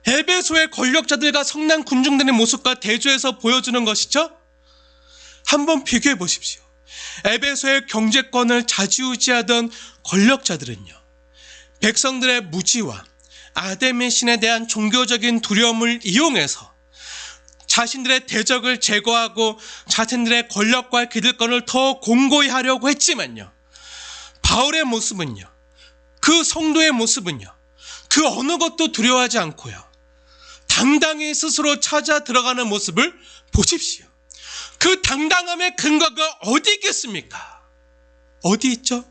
에베소의 권력자들과 성난 군중들의 모습과 대조해서 보여주는 것이죠? 한번 비교해 보십시오. 에베소의 경제권을 좌지우지하던 권력자들은요 백성들의 무지와 아데미 신에 대한 종교적인 두려움을 이용해서 자신들의 대적을 제거하고 자신들의 권력과 기득권을 더 공고히 하려고 했지만요, 바울의 모습은요, 그 성도의 모습은요 그 어느 것도 두려워하지 않고요 당당히 스스로 찾아 들어가는 모습을 보십시오. 그 당당함의 근거가 어디 있겠습니까? 어디 있죠?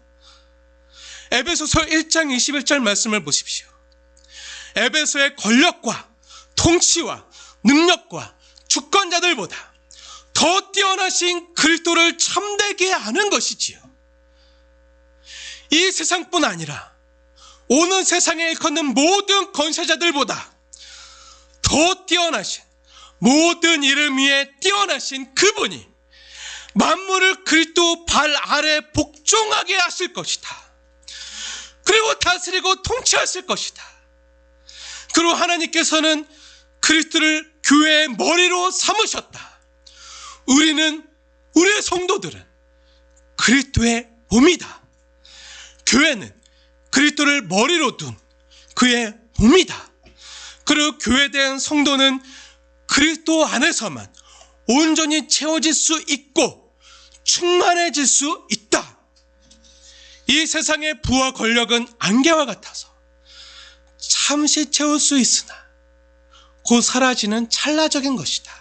에베소서 1장 21절 말씀을 보십시오. 에베소의 권력과 통치와 능력과 주권자들보다 더 뛰어나신 그리스도를 참되게 아는 것이지요. 이 세상뿐 아니라 오는 세상에 일컫는 모든 권세자들보다 더 뛰어나신, 모든 이름 위에 뛰어나신 그분이 만물을 그리스도 발 아래 복종하게 하실 것이다. 그리고 다스리고 통치하실 것이다. 그리고 하나님께서는 그리스도를 교회의 머리로 삼으셨다. 우리의 성도들은 그리스도의 몸이다. 교회는 그리스도를 머리로 둔 그의 몸이다. 그리고 교회된 성도는 그리스도 안에서만 온전히 채워질 수 있고 충만해질 수 있다. 이 세상의 부와 권력은 안개와 같아서 잠시 채울 수 있으나 곧 사라지는 찰나적인 것이다.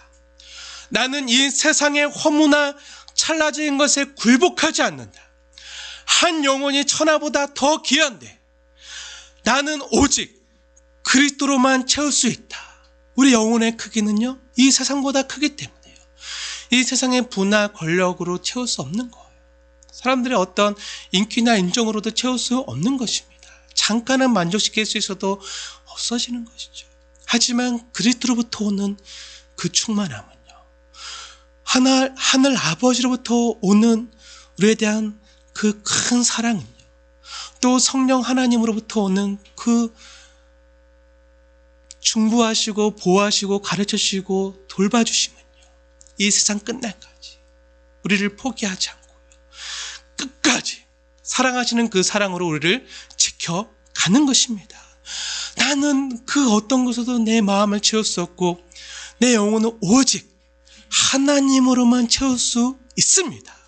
나는 이 세상의 허무나 찰나적인 것에 굴복하지 않는다. 한 영혼이 천하보다 더 귀한데 나는 오직 그리스도로만 채울 수 있다. 우리 영혼의 크기는요 이 세상보다 크기 때문에요. 이 세상의 부나 권력으로 채울 수 없는 거예요. 사람들의 어떤 인기나 인정으로도 채울 수 없는 것입니다. 잠깐은 만족시킬 수 있어도 없어지는 것이죠. 하지만 그리스도로부터 오는 그 충만함은요, 하늘 아버지로부터 오는 우리에 대한 그 큰 사랑은요, 또 성령 하나님으로부터 오는 그 중보하시고 보호하시고 가르쳐주시고 돌봐주심은요, 이 세상 끝날까지 우리를 포기하지 않고요, 끝까지 사랑하시는 그 사랑으로 우리를 지켜가는 것입니다. 나는 그 어떤 것에도 내 마음을 채울 수 없고 내 영혼은 오직 하나님으로만 채울 수 있습니다.